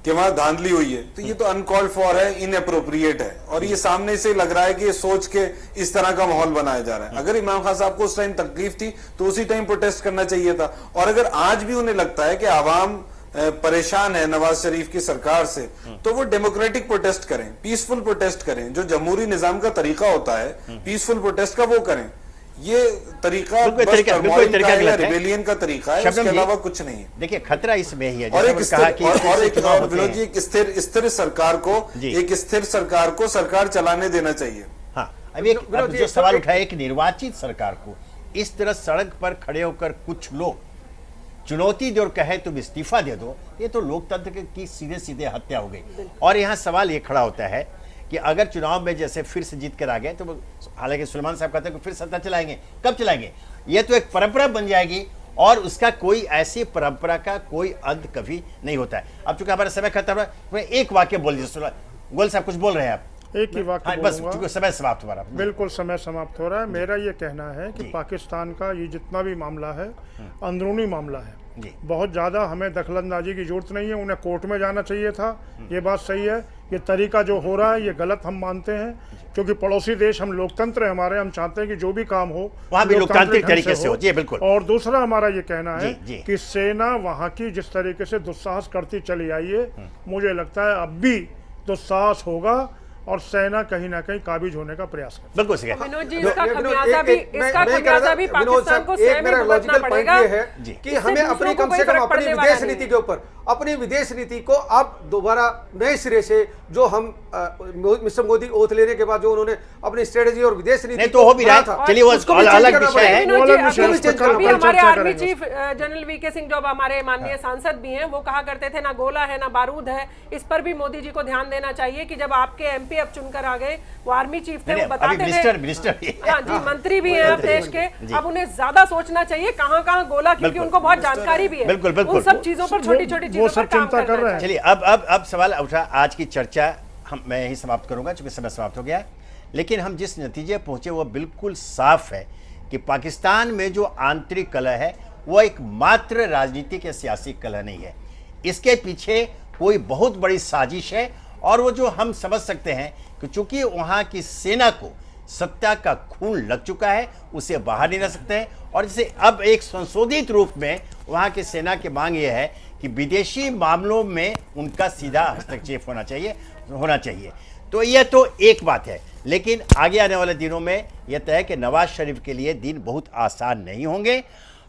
कि वहां धांधली हुई है, तो ये तो अनकॉल्ड फॉर है, इनअप्रोप्रिएट है, और ये सामने से लग रहा है कि ये सोच के इस तरह का माहौल बनाया जा रहा है। अगर इमरान खान साहब को उस टाइम तकलीफ थी तो उसी टाइम प्रोटेस्ट करना चाहिए था, और अगर आज भी उन्हें लगता है कि आवाम परेशान है नवाज शरीफ की सरकार से, तो वो डेमोक्रेटिक प्रोटेस्ट करें, पीसफुल प्रोटेस्ट करें, जो जमहूरी निजाम का तरीका होता है पीसफुल प्रोटेस्ट का, वो करें। ये तरीका रिबेलियन का तरीका है, इसके अलावा कुछ नहीं है। देखिए, खतरा इसमें ही है, और एक स्थिर सरकार को सरकार चलाने देना चाहिए। हाँ, अभी अब जो सवाल उठाया, एक निर्वाचित सरकार को इस तरह सड़क पर खड़े होकर कुछ लोग चुनौती दे और कहे तुम इस्तीफा दे दो, ये तो लोकतंत्र की सीधे सीधे हत्या हो गई। और यहाँ सवाल ये खड़ा होता है कि अगर चुनाव में जैसे फिर से जीत कर आ गए, तो हालांकि सुलेमान साहब कहते हैं कि फिर सत्ता चलाएंगे, कब चलाएंगे? ये तो एक परंपरा बन जाएगी और उसका कोई, ऐसी परंपरा का कोई अंत कभी नहीं होता है। अब चूंकि हमारा समय खत्म है, एक वाक्य बोल दीजिए। गोयल साहब कुछ बोल रहे हैं आप? एक ही वाक्य बस, चूंकि समय समाप्त हो रहा है। बिल्कुल समय समाप्त हो रहा है। मेरा ये कहना है कि पाकिस्तान का ये जितना भी मामला है अंदरूनी मामला है, बहुत ज़्यादा हमें दखलंदाजी की जरूरत नहीं है। उन्हें कोर्ट में जाना चाहिए था, ये बात सही है। ये तरीका जो हो रहा है ये गलत हम मानते हैं, क्योंकि पड़ोसी देश, हम लोकतंत्र है हमारे, हम चाहते हैं कि जो भी काम हो वहाँ भी लोकतांत्रिक तरीके से हो। जी बिल्कुल। और दूसरा हमारा ये कहना है कि सेना वहाँ की जिस तरीके से दुस्साहस करती चली आई है, मुझे लगता है अब भी दुस्साहस होगा और सेना कहीं ना कहीं काबिज होने का प्रयास करे। बिल्कुल सही। विनोद जी, इसका खमियाजा भी पाकिस्तान को स्वयं ही भुगतना पड़ेगा कि हमें अपनी, कम से कम अपनी विदेश नीति के ऊपर, अपनी विदेश नीति को अब दोबारा नए सिरे से, जो हम मिस्टर मोदी ओथ लेने के बाद जो उन्होंने अपनी स्ट्रेटेजी और विदेश नीति तो हो भी रहा था, चलिए वो अलग विषय है। अभी हमारे army chief general VK Singh, जो हमारे माननीय सांसद भी हैं, वो कहा करते थे ना गोला है ना बारूद है। इस पर भी मोदी जी को ध्यान देना चाहिए कि जब आपके एमपी अब चुनकर आ गए, वो आर्मी चीफ थे, वो बताते थे, हाँ जी, मंत्री भी हैं आप देश के, अब उन्हें ज्यादा सोचना चाहिए कहाँ गोला, क्योंकि उनको बहुत जानकारी भी है। बिल्कुल, उन सब चीजों पर, छोटी छोटी चीजों पर काम कर रहे हैं। चलिए अब सवाल उठा, आज की चर्चा मैं यही समाप्त करूंगा, चूंकि समय समाप्त हो गया। लेकिन हम जिस नतीजे पहुँचे वो बिल्कुल साफ है कि पाकिस्तान में जो आंतरिक कलह है वो एक मात्र राजनीतिक या सियासी कलह नहीं है, इसके पीछे कोई बहुत बड़ी साजिश है। और वो जो हम समझ सकते हैं कि चूंकि वहाँ की सेना को सत्ता का खून लग चुका है, उसे बाहर नहीं रह सकते हैं। और जैसे अब एक संशोधित रूप में वहाँ की सेना की मांग यह है कि विदेशी मामलों में उनका सीधा हस्तक्षेप होना चाहिए। तो यह तो एक बात है, लेकिन आगे आने वाले दिनों में यह तय है कि नवाज शरीफ के लिए दिन बहुत आसान नहीं होंगे।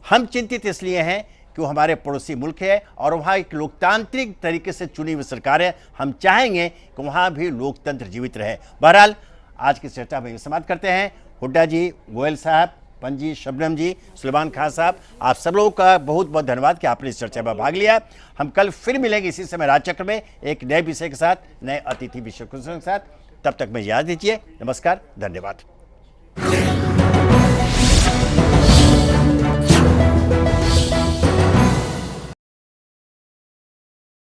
हम चिंतित इसलिए हैं कि वो हमारे पड़ोसी मुल्क है और वहाँ एक लोकतांत्रिक तरीके से चुनी हुई सरकार है। हम चाहेंगे कि वहाँ भी लोकतंत्र जीवित रहे। बहरहाल आज की चर्चा में समाप्त करते हैं। हुड्डा जी, गोयल साहब, पंजी, शबनम जी, सुलेमान खान साहब, आप सब लोगों का बहुत बहुत धन्यवाद कि आपने इस चर्चा में भाग लिया। हम कल फिर मिलेंगे इसी समय राजचक्र में एक नए विषय के साथ, नए अतिथि विषय के साथ। तब तक मैं याद दीजिए। नमस्कार, धन्यवाद।